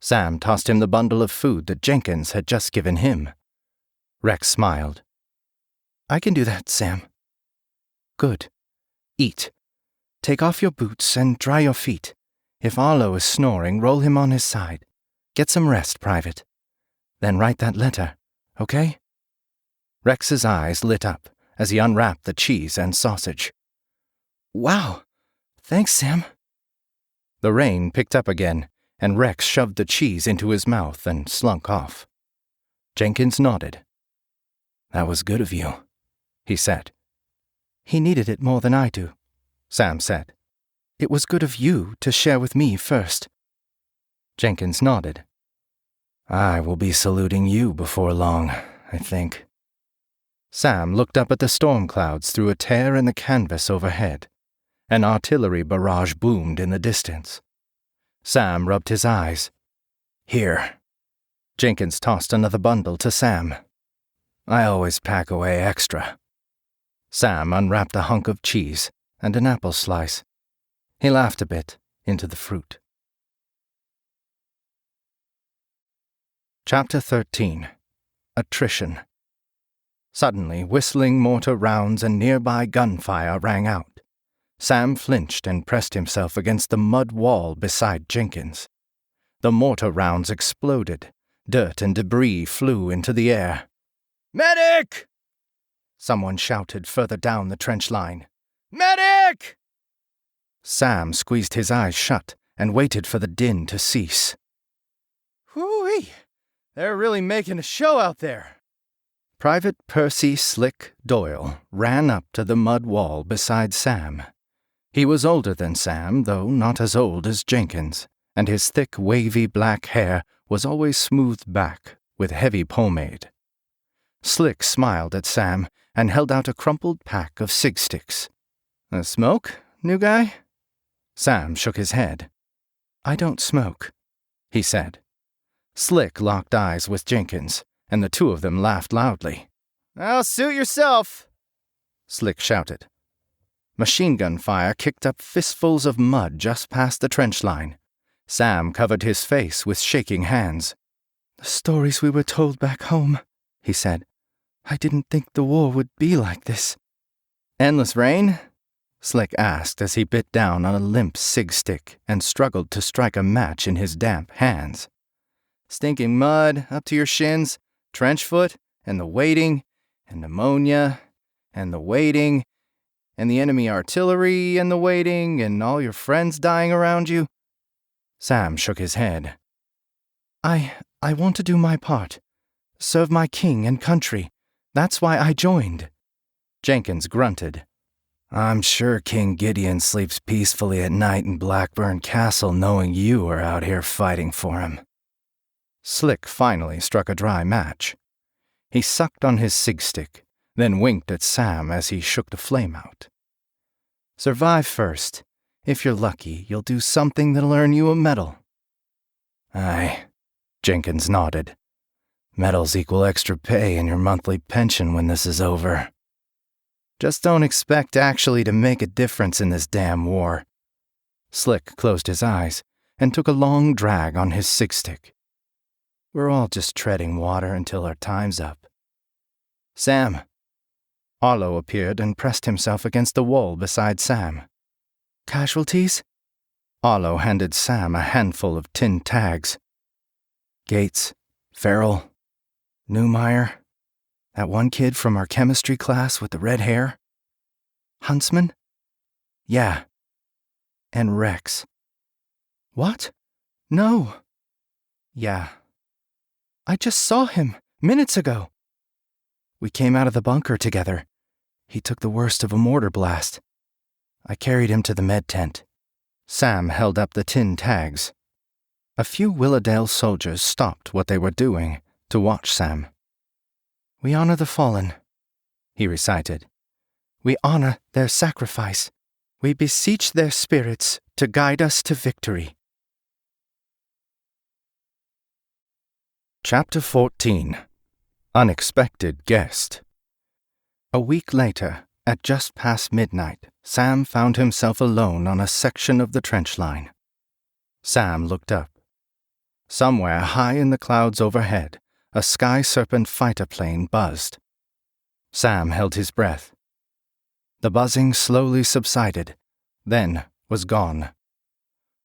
Speaker 1: Sam tossed him the bundle of food that Jenkins had just given him. Rex smiled. "I can do that, Sam." "Good. Eat. Take off your boots and dry your feet. If Arlo is snoring, roll him on his side. Get some rest, Private. Then write that letter, okay?" Rex's eyes lit up as he unwrapped the cheese and sausage. "Wow! Thanks, Sam." The rain picked up again, and Rex shoved the cheese into his mouth and slunk off. Jenkins nodded. "That was good of you," he said. "He needed it more than I do," Sam said. "It was good of you to share with me first." Jenkins nodded. "I will be saluting you before long, I think." Sam looked up at the storm clouds through a tear in the canvas overhead. An artillery barrage boomed in the distance. Sam rubbed his eyes. "Here." Jenkins tossed another bundle to Sam. "I always pack away extra." Sam unwrapped a hunk of cheese and an apple slice. He laughed a bit into the fruit. Chapter 13. Attrition. Suddenly, whistling mortar rounds and nearby gunfire rang out. Sam flinched and pressed himself against the mud wall beside Jenkins. The mortar rounds exploded. Dirt and debris flew into the air.
Speaker 2: "Medic!"
Speaker 1: Someone shouted further down the trench line.
Speaker 2: "Medic!"
Speaker 1: Sam squeezed his eyes shut and waited for the din to cease.
Speaker 2: Whoo-wee! They're really making a show out there.
Speaker 1: Private Percy Slick Doyle ran up to the mud wall beside Sam. He was older than Sam, though not as old as Jenkins, and his thick, wavy black hair was always smoothed back with heavy pomade. Slick smiled at Sam and held out a crumpled pack of cig sticks. "A smoke, new guy?" Sam shook his head. "I don't smoke," he said. Slick locked eyes with Jenkins, and the two of them laughed loudly.
Speaker 2: "Well, suit yourself,"
Speaker 1: Slick shouted. Machine gun fire kicked up fistfuls of mud just past the trench line. Sam covered his face with shaking hands. "The stories we were told back home," he said. "I didn't think the war would be like this." "Endless rain?" Slick asked as he bit down on a limp cig stick and struggled to strike a match in his damp hands. "Stinking mud up to your shins, trench foot, and the waiting, and pneumonia, and the waiting, and the enemy artillery, and the waiting, and all your friends dying around you?" Sam shook his head. I want to do my part. Serve my king and country. That's why I joined." Jenkins grunted. "I'm sure King Gideon sleeps peacefully at night in Blackburn Castle knowing you are out here fighting for him." Slick finally struck a dry match. He sucked on his cig-stick, then winked at Sam as he shook the flame out. "Survive first. If you're lucky, you'll do something that'll earn you a medal." "Aye," Jenkins nodded. "Medals equal extra pay and your monthly pension when this is over. Just don't expect actually to make a difference in this damn war." Slick closed his eyes and took a long drag on his cig-stick. "We're all just treading water until our time's up." "Sam." Arlo appeared and pressed himself against the wall beside Sam. "Casualties?" Arlo handed Sam a handful of tin tags. "Gates, Farrell, Newmeyer, that one kid from our chemistry class with the red hair. Huntsman?" "Yeah. And Rex." "What? No." "Yeah. I just saw him minutes ago." "We came out of the bunker together. He took the worst of a mortar blast. I carried him to the med tent." Sam held up the tin tags. A few Willowdale soldiers stopped what they were doing to watch Sam. "We honor the fallen," he recited. "We honor their sacrifice. We beseech their spirits to guide us to victory." Chapter 14. Unexpected Guest. A week later, at just past midnight, Sam found himself alone on a section of the trench line. Sam looked up. Somewhere high in the clouds overhead, a Sky Serpent fighter plane buzzed. Sam held his breath. The buzzing slowly subsided, then was gone.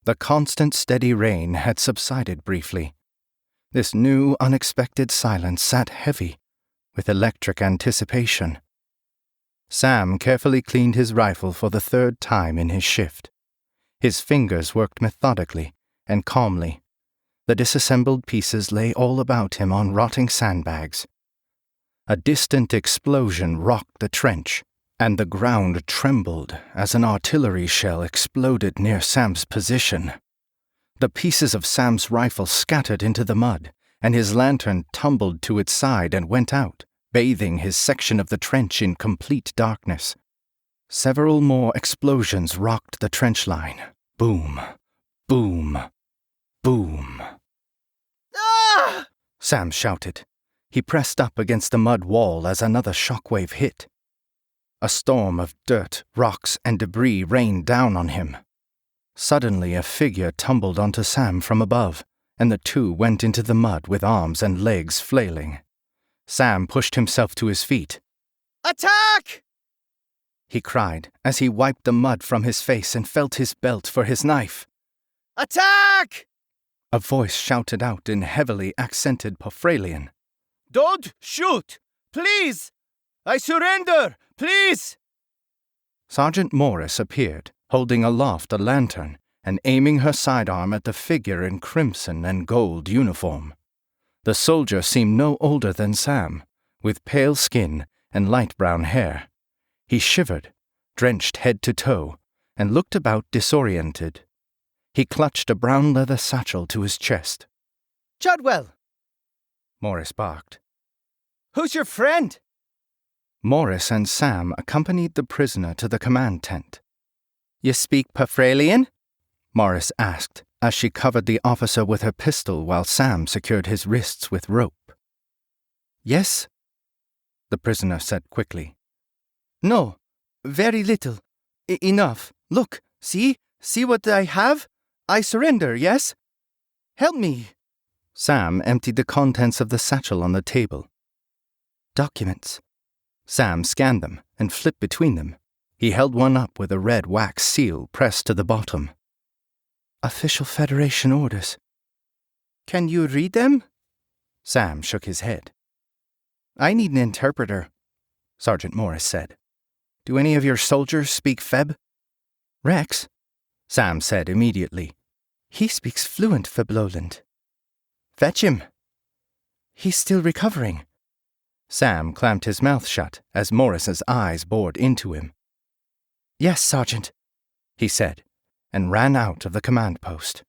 Speaker 1: The constant steady rain had subsided briefly. This new, unexpected silence sat heavy, with electric anticipation. Sam carefully cleaned his rifle for the third time in his shift. His fingers worked methodically and calmly. The disassembled pieces lay all about him on rotting sandbags. A distant explosion rocked the trench, and the ground trembled as an artillery shell exploded near Sam's position. The pieces of Sam's rifle scattered into the mud, and his lantern tumbled to its side and went out, bathing his section of the trench in complete darkness. Several more explosions rocked the trench line. Boom, boom, boom.
Speaker 2: Ah!
Speaker 1: Sam shouted. He pressed up against the mud wall as another shockwave hit. A storm of dirt, rocks, and debris rained down on him. Suddenly a figure tumbled onto Sam from above, and the two went into the mud with arms and legs flailing. Sam pushed himself to his feet.
Speaker 2: "Attack!"
Speaker 1: he cried as he wiped the mud from his face and felt his belt for his knife.
Speaker 2: "Attack!"
Speaker 1: A voice shouted out in heavily accented Pofralian.
Speaker 2: "Don't shoot! Please! I surrender! Please!"
Speaker 1: Sergeant Morris appeared, holding aloft a lantern and aiming her sidearm at the figure in crimson and gold uniform. The soldier seemed no older than Sam, with pale skin and light brown hair. He shivered, drenched head to toe, and looked about disoriented. He clutched a brown leather satchel to his chest.
Speaker 2: "Chadwell!"
Speaker 1: Morris barked.
Speaker 2: "Who's your friend?"
Speaker 1: Morris and Sam accompanied the prisoner to the command tent. "You speak Pofralian?" Morris asked, as she covered the officer with her pistol while Sam secured his wrists with rope. "Yes," the prisoner said quickly. "No, very little. Enough. Look, see what I have? I surrender, yes? Help me." Sam emptied the contents of the satchel on the table. "Documents." Sam scanned them and flipped between them. He held one up with a red wax seal pressed to the bottom. "Official Federation orders." "Can you read them?" Sam shook his head. "I need an interpreter," Sergeant Morris said. "Do any of your soldiers speak Feb?" "Rex," Sam said immediately. "He speaks fluent Febloland." "Fetch him." "He's still recovering." Sam clamped his mouth shut as Morris's eyes bored into him. "Yes, Sergeant," he said, and ran out of the command post.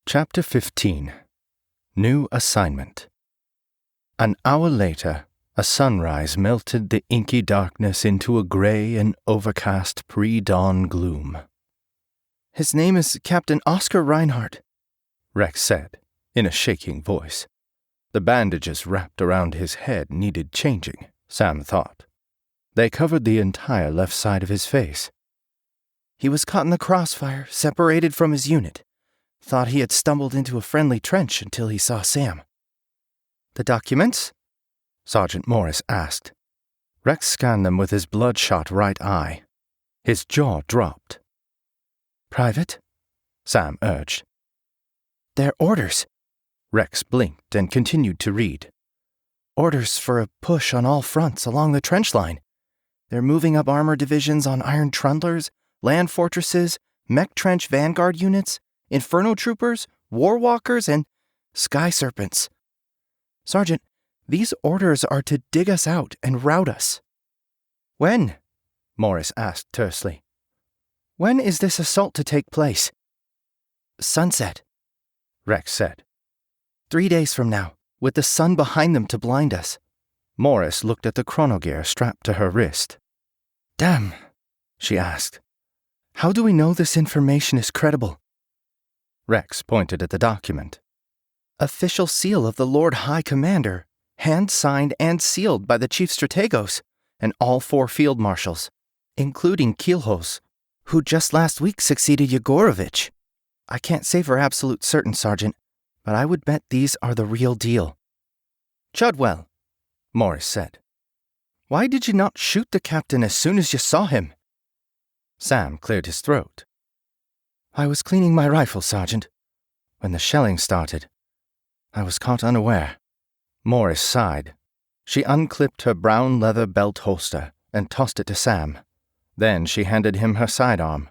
Speaker 1: Chapter 15. New assignment. An hour later, a sunrise melted the inky darkness into a gray and overcast pre-dawn gloom.
Speaker 3: "His name is Captain Oscar Reinhardt,"
Speaker 1: Rex said, in a shaking voice. The bandages wrapped around his head needed changing, Sam thought. They covered the entire left side of his face.
Speaker 3: "He was caught in the crossfire, separated from his unit. Thought he had stumbled into a friendly trench until he saw Sam."
Speaker 1: "The documents?" Sergeant Morris asked. Rex scanned them with his bloodshot right eye. His jaw dropped.
Speaker 3: "Private?"
Speaker 1: Sam urged.
Speaker 3: "They're orders."
Speaker 1: Rex blinked and continued to read.
Speaker 3: "Orders for a push on all fronts along the trench line. They're moving up armor divisions on iron trundlers, land fortresses, mech trench vanguard units, inferno troopers, war walkers, and sky serpents. Sergeant, these orders are to dig us out and rout us."
Speaker 1: "When?" Morris asked tersely. "When is this assault to take place?"
Speaker 3: "Sunset,"
Speaker 1: Rex said.
Speaker 3: 3 days from now, with the sun behind them to blind us."
Speaker 1: Morris looked at the chronogear strapped to her wrist.
Speaker 3: "Damn," she asked. "How do we know this information is credible?"
Speaker 1: Rex pointed at the document.
Speaker 3: "Official seal of the Lord High Commander, hand-signed and sealed by the Chief Strategos and all 4 field marshals, including Kielholz, who just last week succeeded Yegorovich. I can't say for absolute certain, Sergeant, but I would bet these are the real deal."
Speaker 1: "Chudwell," Morris said. "Why did you not shoot the captain as soon as you saw him?" Sam cleared his throat.
Speaker 3: "I was cleaning my rifle, Sergeant. When the shelling started, I was caught unaware."
Speaker 1: Morris sighed. She unclipped her brown leather belt holster and tossed it to Sam. Then she handed him her sidearm,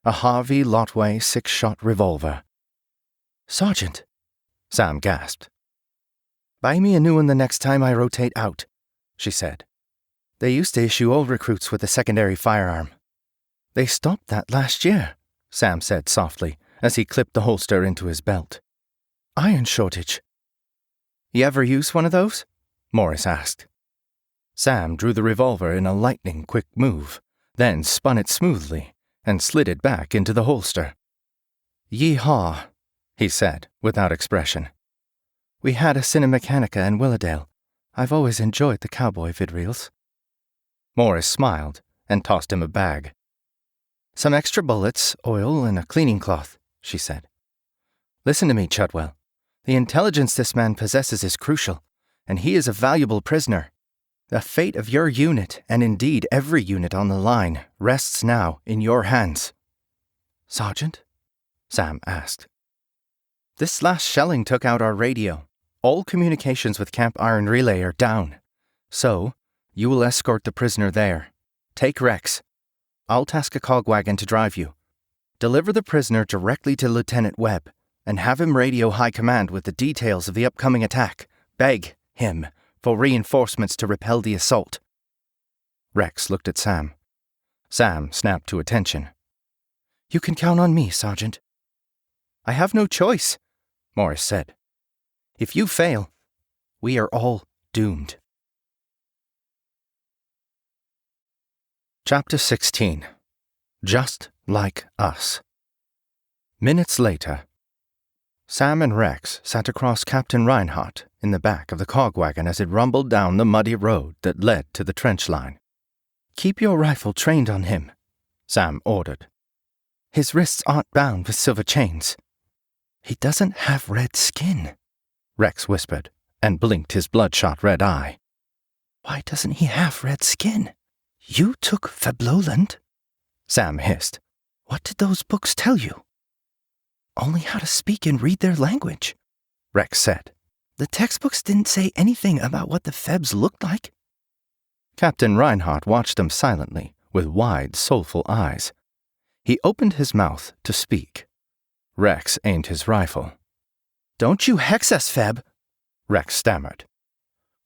Speaker 1: a Harvey Lotway 6-shot revolver.
Speaker 3: "Sergeant,"
Speaker 1: Sam gasped.
Speaker 3: "Buy me a new one the next time I rotate out," she said. "They used to issue old recruits with a secondary firearm."
Speaker 1: "They stopped that last year," Sam said softly as he clipped the holster into his belt.
Speaker 3: "Iron shortage."
Speaker 1: "You ever use one of those?" Morris asked. Sam drew the revolver in a lightning-quick move, then spun it smoothly and slid it back into the holster.
Speaker 3: "Yee-haw," he said, without expression. "We had a Cinemechanica in Willowdale. I've always enjoyed the cowboy vidreels."
Speaker 1: Morris smiled and tossed him a bag.
Speaker 3: "Some extra bullets, oil, and a cleaning cloth," she said. "Listen to me, Chudwell. The intelligence this man possesses is crucial, and he is a valuable prisoner. The fate of your unit, and indeed every unit on the line, rests now in your hands."
Speaker 1: "Sergeant?" Sam asked.
Speaker 3: "This last shelling took out our radio. All communications with Camp Iron Relay are down. So, you will escort the prisoner there. Take Rex. I'll task a cogwagon to drive you. Deliver the prisoner directly to Lieutenant Webb, and have him radio High Command with the details of the upcoming attack. Beg him for reinforcements to repel the assault."
Speaker 1: Rex looked at Sam. Sam snapped to attention.
Speaker 3: "You can count on me, Sergeant."
Speaker 1: "I have no choice," Morris said.
Speaker 3: "If you fail, we are all doomed."
Speaker 1: Chapter 16. Just Like Us. Minutes later, Sam and Rex sat across Captain Reinhardt in the back of the cogwagon as it rumbled down the muddy road that led to the trench line.
Speaker 3: "Keep your rifle trained on him," Sam ordered. "His wrists aren't bound with silver chains."
Speaker 1: "He doesn't have red skin," Rex whispered, and blinked his bloodshot red eye.
Speaker 3: "Why doesn't he have red skin? You took Fabloland?" Sam hissed. "What did those books tell you?" "Only how to speak and read their language," Rex said. "The textbooks didn't say anything about what the Febs looked like."
Speaker 1: Captain Reinhardt watched them silently, with wide, soulful eyes. He opened his mouth to speak. Rex aimed his rifle.
Speaker 3: "Don't you hex us, Feb,"
Speaker 1: Rex stammered.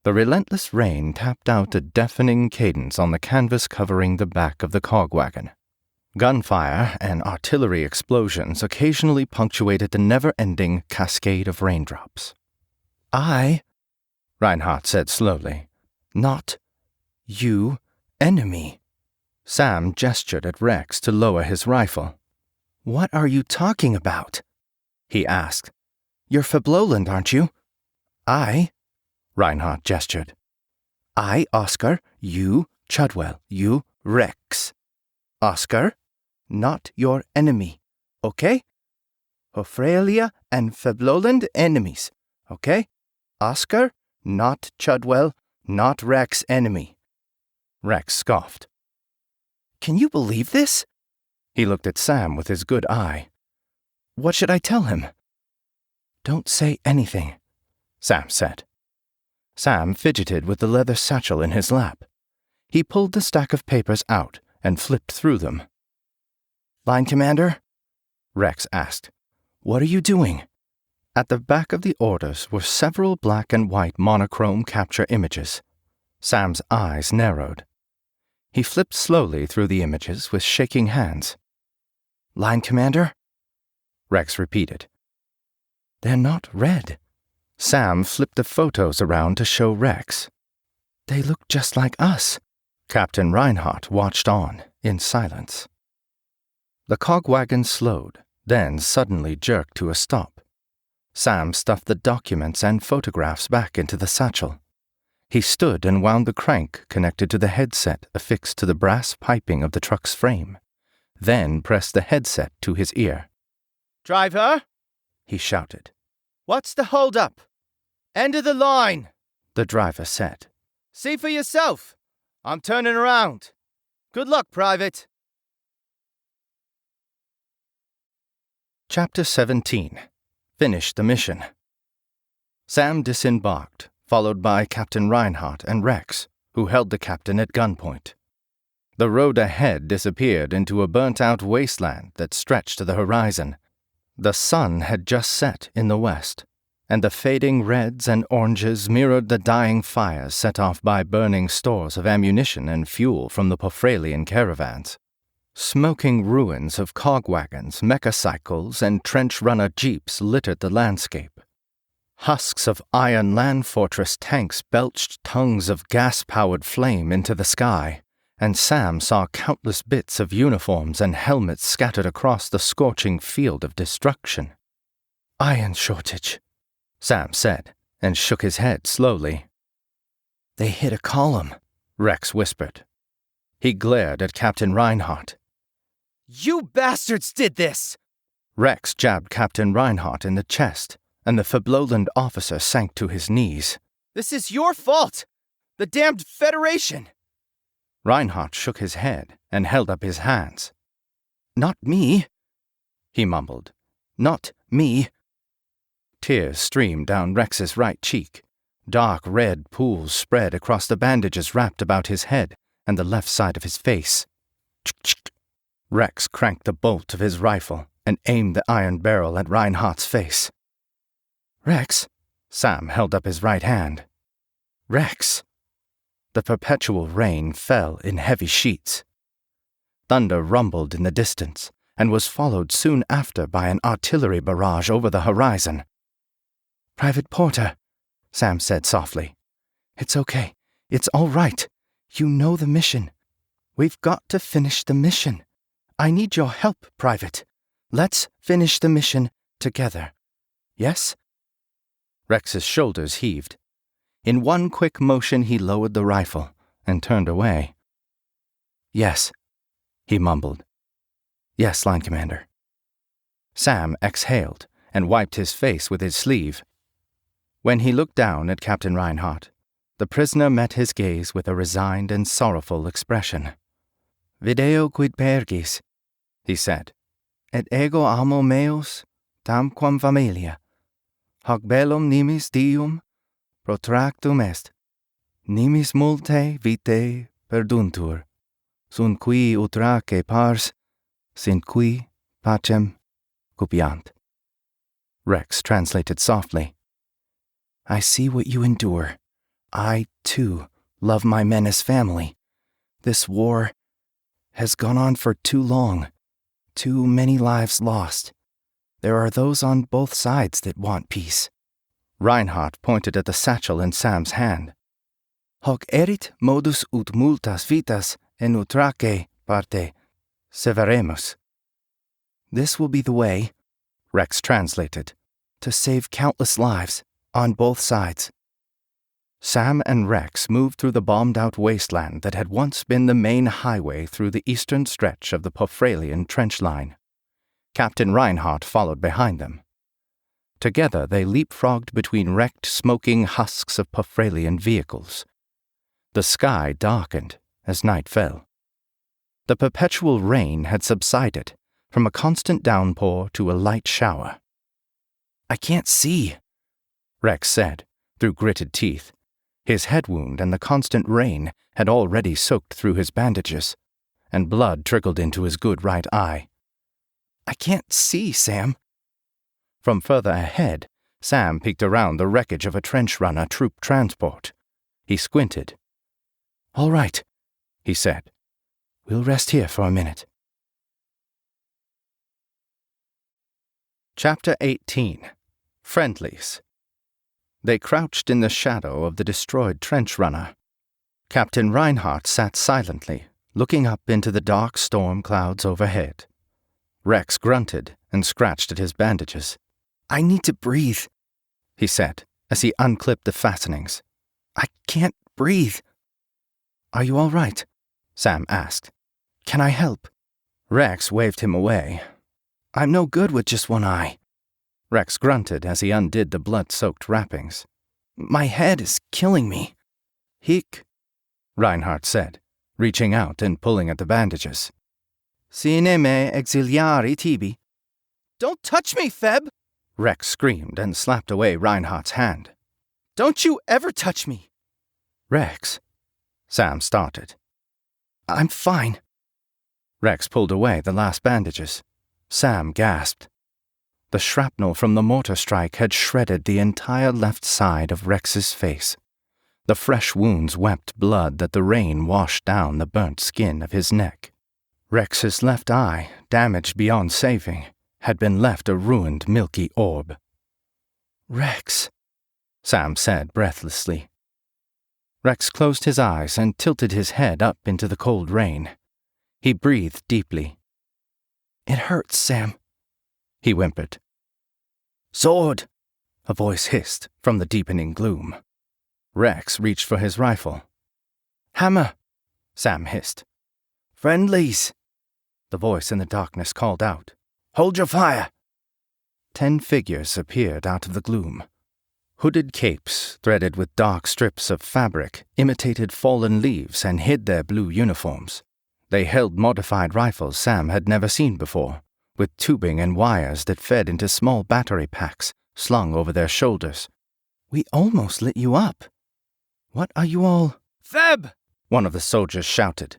Speaker 1: The relentless rain tapped out a deafening cadence on the canvas covering the back of the cogwagon. Gunfire and artillery explosions occasionally punctuated the never-ending cascade of raindrops.
Speaker 3: I, Reinhardt said slowly, not you, enemy. Sam gestured at Rex to lower his rifle. What are you talking about? He asked. You're Fabloland, aren't you? I, Reinhardt gestured. I, Oscar, you, Chudwell, you, Rex. Oscar, not your enemy, okay? Ophelia and Fabloland enemies, okay? Oscar, not Chudwell, not Rex enemy. Rex scoffed. Can you believe this? He looked at Sam with his good eye. What should I tell him? Don't say anything, Sam said. Sam fidgeted with the leather satchel in his lap. He pulled the stack of papers out and flipped through them. Line Commander? Rex asked. What are you doing? At the back of the orders were several black and white monochrome capture images. Sam's eyes narrowed. He flipped slowly through the images with shaking hands. Line Commander? Rex repeated. They're not red. Sam flipped the photos around to show Rex. They look just like us. Captain Reinhardt watched on in silence. The cogwagon slowed, then suddenly jerked to a stop. Sam stuffed the documents and photographs back into the satchel. He stood and wound the crank connected to the headset affixed to the brass piping of the truck's frame, then pressed the headset to his ear.
Speaker 2: Driver,
Speaker 3: he shouted.
Speaker 2: What's the hold-up? End of the line,
Speaker 3: the driver said.
Speaker 2: See for yourself. I'm turning around. Good luck, Private.
Speaker 3: Chapter 17. Finish the mission. Sam disembarked, followed by Captain Reinhardt and Rex, who held the captain at gunpoint. The road ahead disappeared into a burnt-out wasteland that stretched to the horizon. The sun had just set in the west, and the fading reds and oranges mirrored the dying fires set off by burning stores of ammunition and fuel from the Pophralian caravans. Smoking ruins of cogwagons, mechacycles, and trench-runner jeeps littered the landscape. Husks of iron land fortress tanks belched tongues of gas-powered flame into the sky, and Sam saw countless bits of uniforms and helmets scattered across the scorching field of destruction. Iron shortage, Sam said, and shook his head slowly. They hit a column, Rex whispered. He glared at Captain Reinhardt.
Speaker 2: You bastards did this!
Speaker 3: Rex jabbed Captain Reinhardt in the chest, and the Fabloland officer sank to his knees.
Speaker 2: This is your fault! The damned Federation!
Speaker 3: Reinhardt shook his head and held up his hands. Not me, he mumbled. Not me. Tears streamed down Rex's right cheek. Dark red pools spread across the bandages wrapped about his head and the left side of his face. Ch-ch-ch. Rex cranked the bolt of his rifle and aimed the iron barrel at Reinhardt's face. Rex, Sam held up his right hand. Rex. The perpetual rain fell in heavy sheets. Thunder rumbled in the distance and was followed soon after by an artillery barrage over the horizon. Private Porter, Sam said softly. It's okay. It's all right. You know the mission. We've got to finish the mission. I need your help, Private. Let's finish the mission together. Yes? Rex's shoulders heaved. In one quick motion he lowered the rifle and turned away. Yes, he mumbled. Yes, Line Commander. Sam exhaled and wiped his face with his sleeve. When he looked down at Captain Reinhardt, the prisoner met his gaze with a resigned and sorrowful expression. Video quid pergis, he said, et ego amo meus, tamquam familia. Hoc bellum nimis dium protractum est, nimis multe vitae perduntur, sunt qui utraque pars, sint qui pacem cupiant. Rex translated softly. I see what you endure. I, too, love my men as family. This war has gone on for too long. Too many lives lost. There are those on both sides that want peace. Reinhardt pointed at the satchel in Sam's hand. Hoc erit modus ut multas vitas en utraque parte severemus. This will be the way, Rex translated, to save countless lives on both sides. Sam and Rex moved through the bombed-out wasteland that had once been the main highway through the eastern stretch of the Pofralian trench line. Captain Reinhardt followed behind them. Together they leapfrogged between wrecked, smoking husks of Pofralian vehicles. The sky darkened as night fell. The perpetual rain had subsided, from a constant downpour to a light shower. "I can't see," Rex said, through gritted teeth. His head wound and the constant rain had already soaked through his bandages, and blood trickled into his good right eye. "I can't see, Sam." From further ahead, Sam peeked around the wreckage of a trench-runner troop transport. He squinted. "All right," he said. "We'll rest here for a minute." Chapter 18. Friendlies. They crouched in the shadow of the destroyed trench runner. Captain Reinhardt sat silently, looking up into the dark storm clouds overhead. Rex grunted and scratched at his bandages. "I need to breathe," he said, as he unclipped the fastenings. "I can't breathe." "Are you all right?" Sam asked. "Can I help?" Rex waved him away. "I'm no good with just one eye." Rex grunted as he undid the blood-soaked wrappings. "My head is killing me." "Hic," Reinhardt said, reaching out and pulling at the bandages. "Sine me exiliari tibi." "Don't touch me, Feb!" Rex screamed and slapped away Reinhardt's hand. "Don't you ever touch me!" "Rex," Sam started. "I'm fine." Rex pulled away the last bandages. Sam gasped. The shrapnel from the mortar strike had shredded the entire left side of Rex's face. The fresh wounds wept blood that the rain washed down the burnt skin of his neck. Rex's left eye, damaged beyond saving, had been left a ruined milky orb. "Rex," Sam said breathlessly. Rex closed his eyes and tilted his head up into the cold rain. He breathed deeply. "It hurts, Sam," he whimpered. "Sword!" a voice hissed from the deepening gloom. Rex reached for his rifle. "Hammer!" Sam hissed. "Friendlies!" the voice in the darkness called out. "Hold your fire!" 10 figures appeared out of the gloom. Hooded capes, threaded with dark strips of fabric, imitated fallen leaves and hid their blue uniforms. They held modified rifles Sam had never seen before, with tubing and wires that fed into small battery packs slung over their shoulders. "We almost lit you up. What are you all—"
Speaker 2: "Feb!"
Speaker 3: one of the soldiers shouted.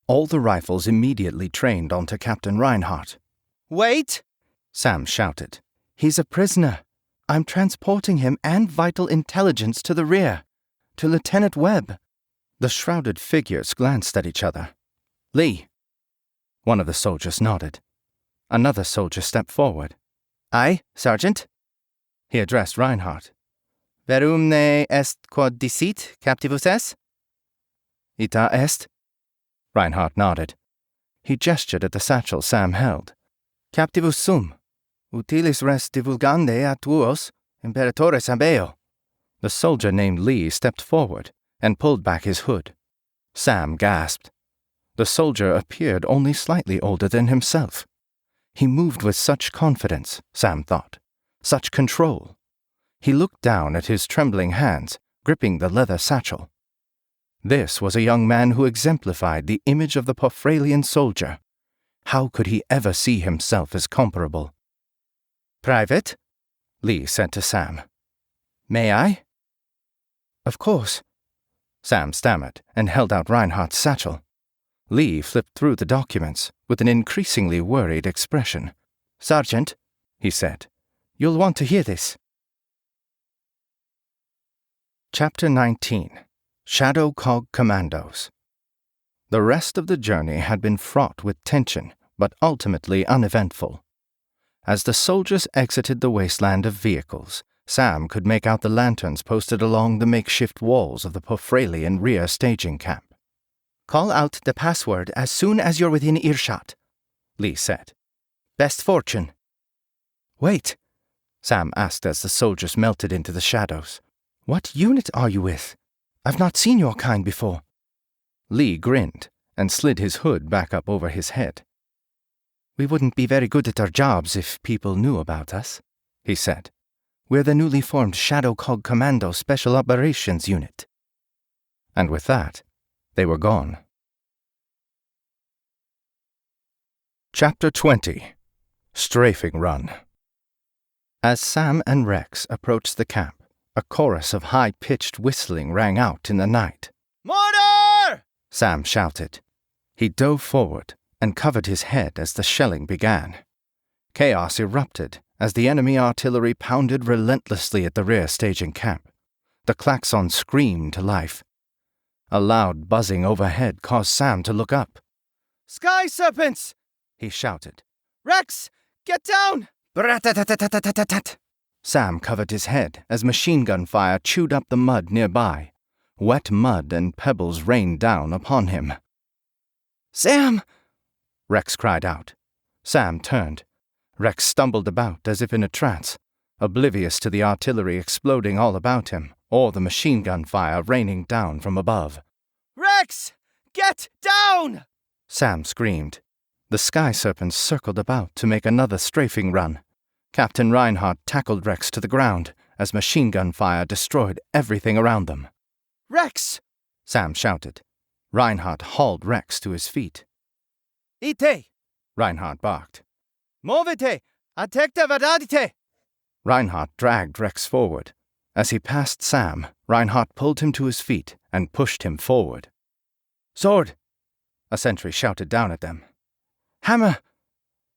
Speaker 3: All the rifles immediately trained onto Captain Reinhardt.
Speaker 2: "Wait!"
Speaker 3: Sam shouted. "He's a prisoner. I'm transporting him and vital intelligence to the rear, to Lieutenant Webb." The shrouded figures glanced at each other. "Lee." One of the soldiers nodded. Another soldier stepped forward. "Aye, Sergeant." He addressed Reinhardt. "Verumne est quod dicit, captivus es?" "Ita est." Reinhardt nodded. He gestured at the satchel Sam held. "Captivus sum. Utilis res divulgande a tuos, imperatores habeo." The soldier named Lee stepped forward and pulled back his hood. Sam gasped. The soldier appeared only slightly older than himself. He moved with such confidence, Sam thought, such control. He looked down at his trembling hands, gripping the leather satchel. This was a young man who exemplified the image of the Pofralian soldier. How could he ever see himself as comparable? "Private?" Lee said to Sam. "May I?" "Of course," Sam stammered and held out Reinhardt's satchel. Lee flipped through the documents with an increasingly worried expression. "Sergeant," he said, "you'll want to hear this." Chapter 19. Shadow Cog Commandos. The rest of the journey had been fraught with tension, but ultimately uneventful. As the soldiers exited the wasteland of vehicles,
Speaker 1: Sam could make out the lanterns posted along the makeshift walls of the Porphralian rear staging camp.
Speaker 3: "Call out the password as soon as you're within earshot," Lee said. "Best fortune."
Speaker 1: "Wait," Sam asked as the soldiers melted into the shadows.
Speaker 3: "What unit are you with? I've not seen your kind before."
Speaker 1: Lee grinned and slid his hood back up over his head.
Speaker 3: "We wouldn't be very good at our jobs if people knew about us," he said. "We're the newly formed Shadow Cog Commando Special Operations Unit."
Speaker 1: And with that, they were gone. Chapter 20. Strafing Run. As Sam and Rex approached the camp, a chorus of high-pitched whistling rang out in the night.
Speaker 2: "Mortar!"
Speaker 1: Sam shouted. He dove forward and covered his head as the shelling began. Chaos erupted as the enemy artillery pounded relentlessly at the rear staging camp. The klaxon screamed to life. A loud buzzing overhead caused Sam to look up.
Speaker 2: "Sky serpents!"
Speaker 1: he shouted.
Speaker 2: "Rex, get down!"
Speaker 3: Brat-tat-tat-tat-tat-tat.
Speaker 1: Sam covered his head as machine gun fire chewed up the mud nearby. Wet mud and pebbles rained down upon him.
Speaker 3: "Sam!"
Speaker 1: Rex cried out. Sam turned. Rex stumbled about as if in a trance, oblivious to the artillery exploding all about him, or the machine gun fire raining down from above.
Speaker 2: "Rex, get down!"
Speaker 1: Sam screamed. The sky serpents circled about to make another strafing run. Captain Reinhardt tackled Rex to the ground as machine gun fire destroyed everything around them.
Speaker 2: "Rex!"
Speaker 1: Sam shouted. Reinhardt hauled Rex to his feet.
Speaker 2: "Ite!
Speaker 1: Reinhardt barked.
Speaker 2: Movite! Atekta vadadite!"
Speaker 1: Reinhardt dragged Rex forward. As he passed Sam, Reinhardt pulled him to his feet and pushed him forward. "Sword!" a sentry shouted down at them.
Speaker 3: "Hammer!"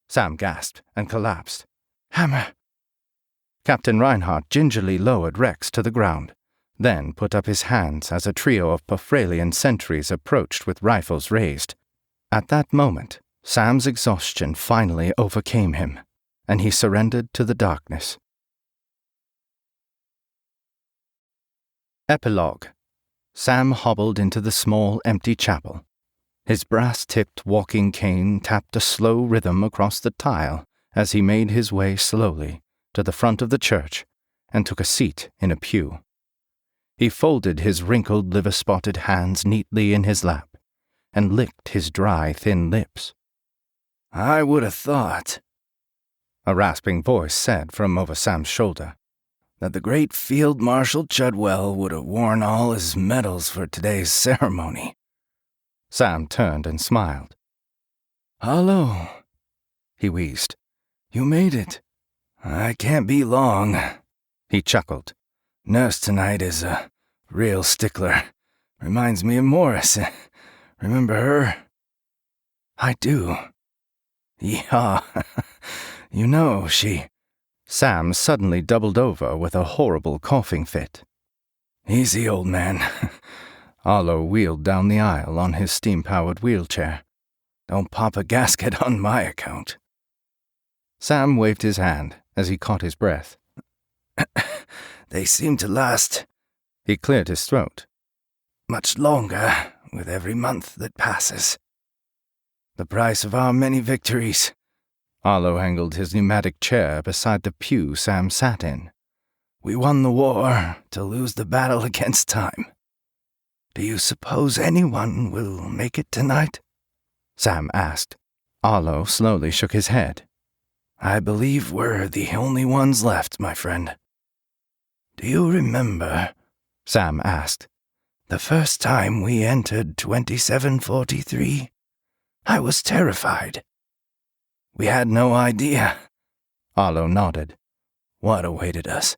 Speaker 1: Sam gasped and collapsed.
Speaker 3: "Hammer!"
Speaker 1: Captain Reinhardt gingerly lowered Rex to the ground, then put up his hands as a trio of Porphralian sentries approached with rifles raised. At that moment, Sam's exhaustion finally overcame him, and he surrendered to the darkness. Epilogue. Sam hobbled into the small, empty chapel. His brass-tipped walking cane tapped a slow rhythm across the tile as he made his way slowly to the front of the church and took a seat in a pew. He folded his wrinkled, liver-spotted hands neatly in his lap and licked his dry, thin lips.
Speaker 4: "I would have thought,"
Speaker 1: a rasping voice said from over Sam's shoulder,
Speaker 4: "that the great Field Marshal Chudwell would have worn all his medals for today's ceremony."
Speaker 1: Sam turned and smiled.
Speaker 4: "Hello,"
Speaker 1: he wheezed.
Speaker 4: "You made it. I can't be long."
Speaker 1: He chuckled.
Speaker 4: "Nurse tonight is a real stickler. Reminds me of Morris. Remember her?"
Speaker 3: "I do."
Speaker 4: "Yeah, you know, she—"
Speaker 1: Sam suddenly doubled over with a horrible coughing fit.
Speaker 4: "Easy, old man."
Speaker 1: Arlo wheeled down the aisle on his steam-powered wheelchair.
Speaker 4: "Don't pop a gasket on my account."
Speaker 1: Sam waved his hand as he caught his breath.
Speaker 4: "They seem to last,"
Speaker 1: he cleared his throat,
Speaker 4: "much longer with every month that passes. The price of our many victories."
Speaker 1: Arlo angled his pneumatic chair beside the pew Sam sat in.
Speaker 4: "We won the war to lose the battle against time. Do you suppose anyone will make it tonight?"
Speaker 1: Sam asked. Arlo slowly shook his head.
Speaker 4: "I believe we're the only ones left, my friend." "Do you remember,"
Speaker 1: Sam asked,
Speaker 4: "the first time we entered 2743? I was terrified. We had no idea."
Speaker 1: Arlo nodded.
Speaker 4: "What awaited us?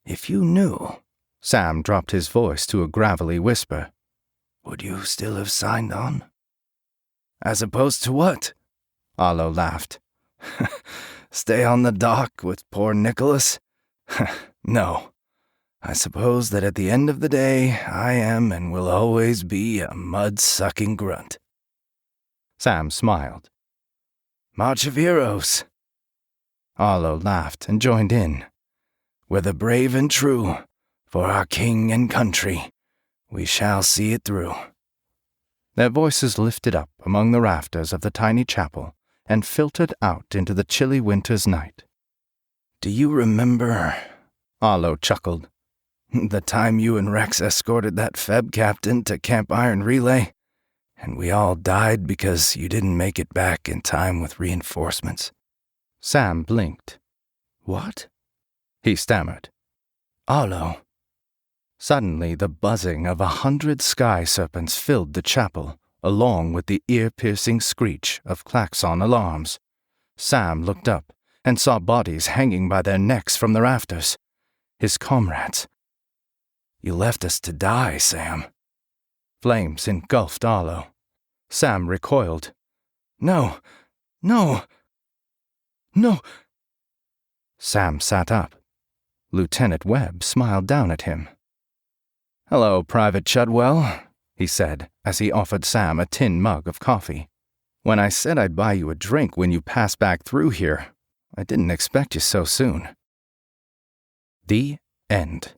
Speaker 4: If you knew,"
Speaker 1: Sam dropped his voice to a gravelly whisper,
Speaker 4: "would you still have signed on?" "As opposed to what?"
Speaker 1: Arlo laughed.
Speaker 4: "Stay on the dock with poor Nicholas? No. I suppose that at the end of the day, I am and will always be a mud-sucking grunt."
Speaker 1: Sam smiled.
Speaker 4: "March of Heroes."
Speaker 1: Arlo laughed and joined in.
Speaker 4: we're the brave and true. For our king and country, we shall see it through."
Speaker 1: Their voices lifted up among the rafters of the tiny chapel and filtered out into the chilly winter's night.
Speaker 4: "Do you remember,"
Speaker 1: Arlo chuckled,
Speaker 4: "the time you and Rex escorted that Feb captain to Camp Iron Relay, and we all died because you didn't make it back in time with reinforcements?"
Speaker 1: Sam blinked.
Speaker 4: "What?"
Speaker 1: he stammered.
Speaker 4: "Arlo."
Speaker 1: Suddenly the buzzing of 100 sky serpents filled the chapel, along with the ear-piercing screech of klaxon alarms. Sam looked up and saw bodies hanging by their necks from the rafters. His comrades.
Speaker 4: "You left us to die, Sam."
Speaker 1: Flames engulfed Arlo. Sam recoiled.
Speaker 4: "No! No! No!"
Speaker 1: Sam sat up. Lieutenant Webb smiled down at him. "Hello, Private Chudwell," he said as he offered Sam a tin mug of coffee. "When I said I'd buy you a drink when you pass back through here, I didn't expect you so soon." The end.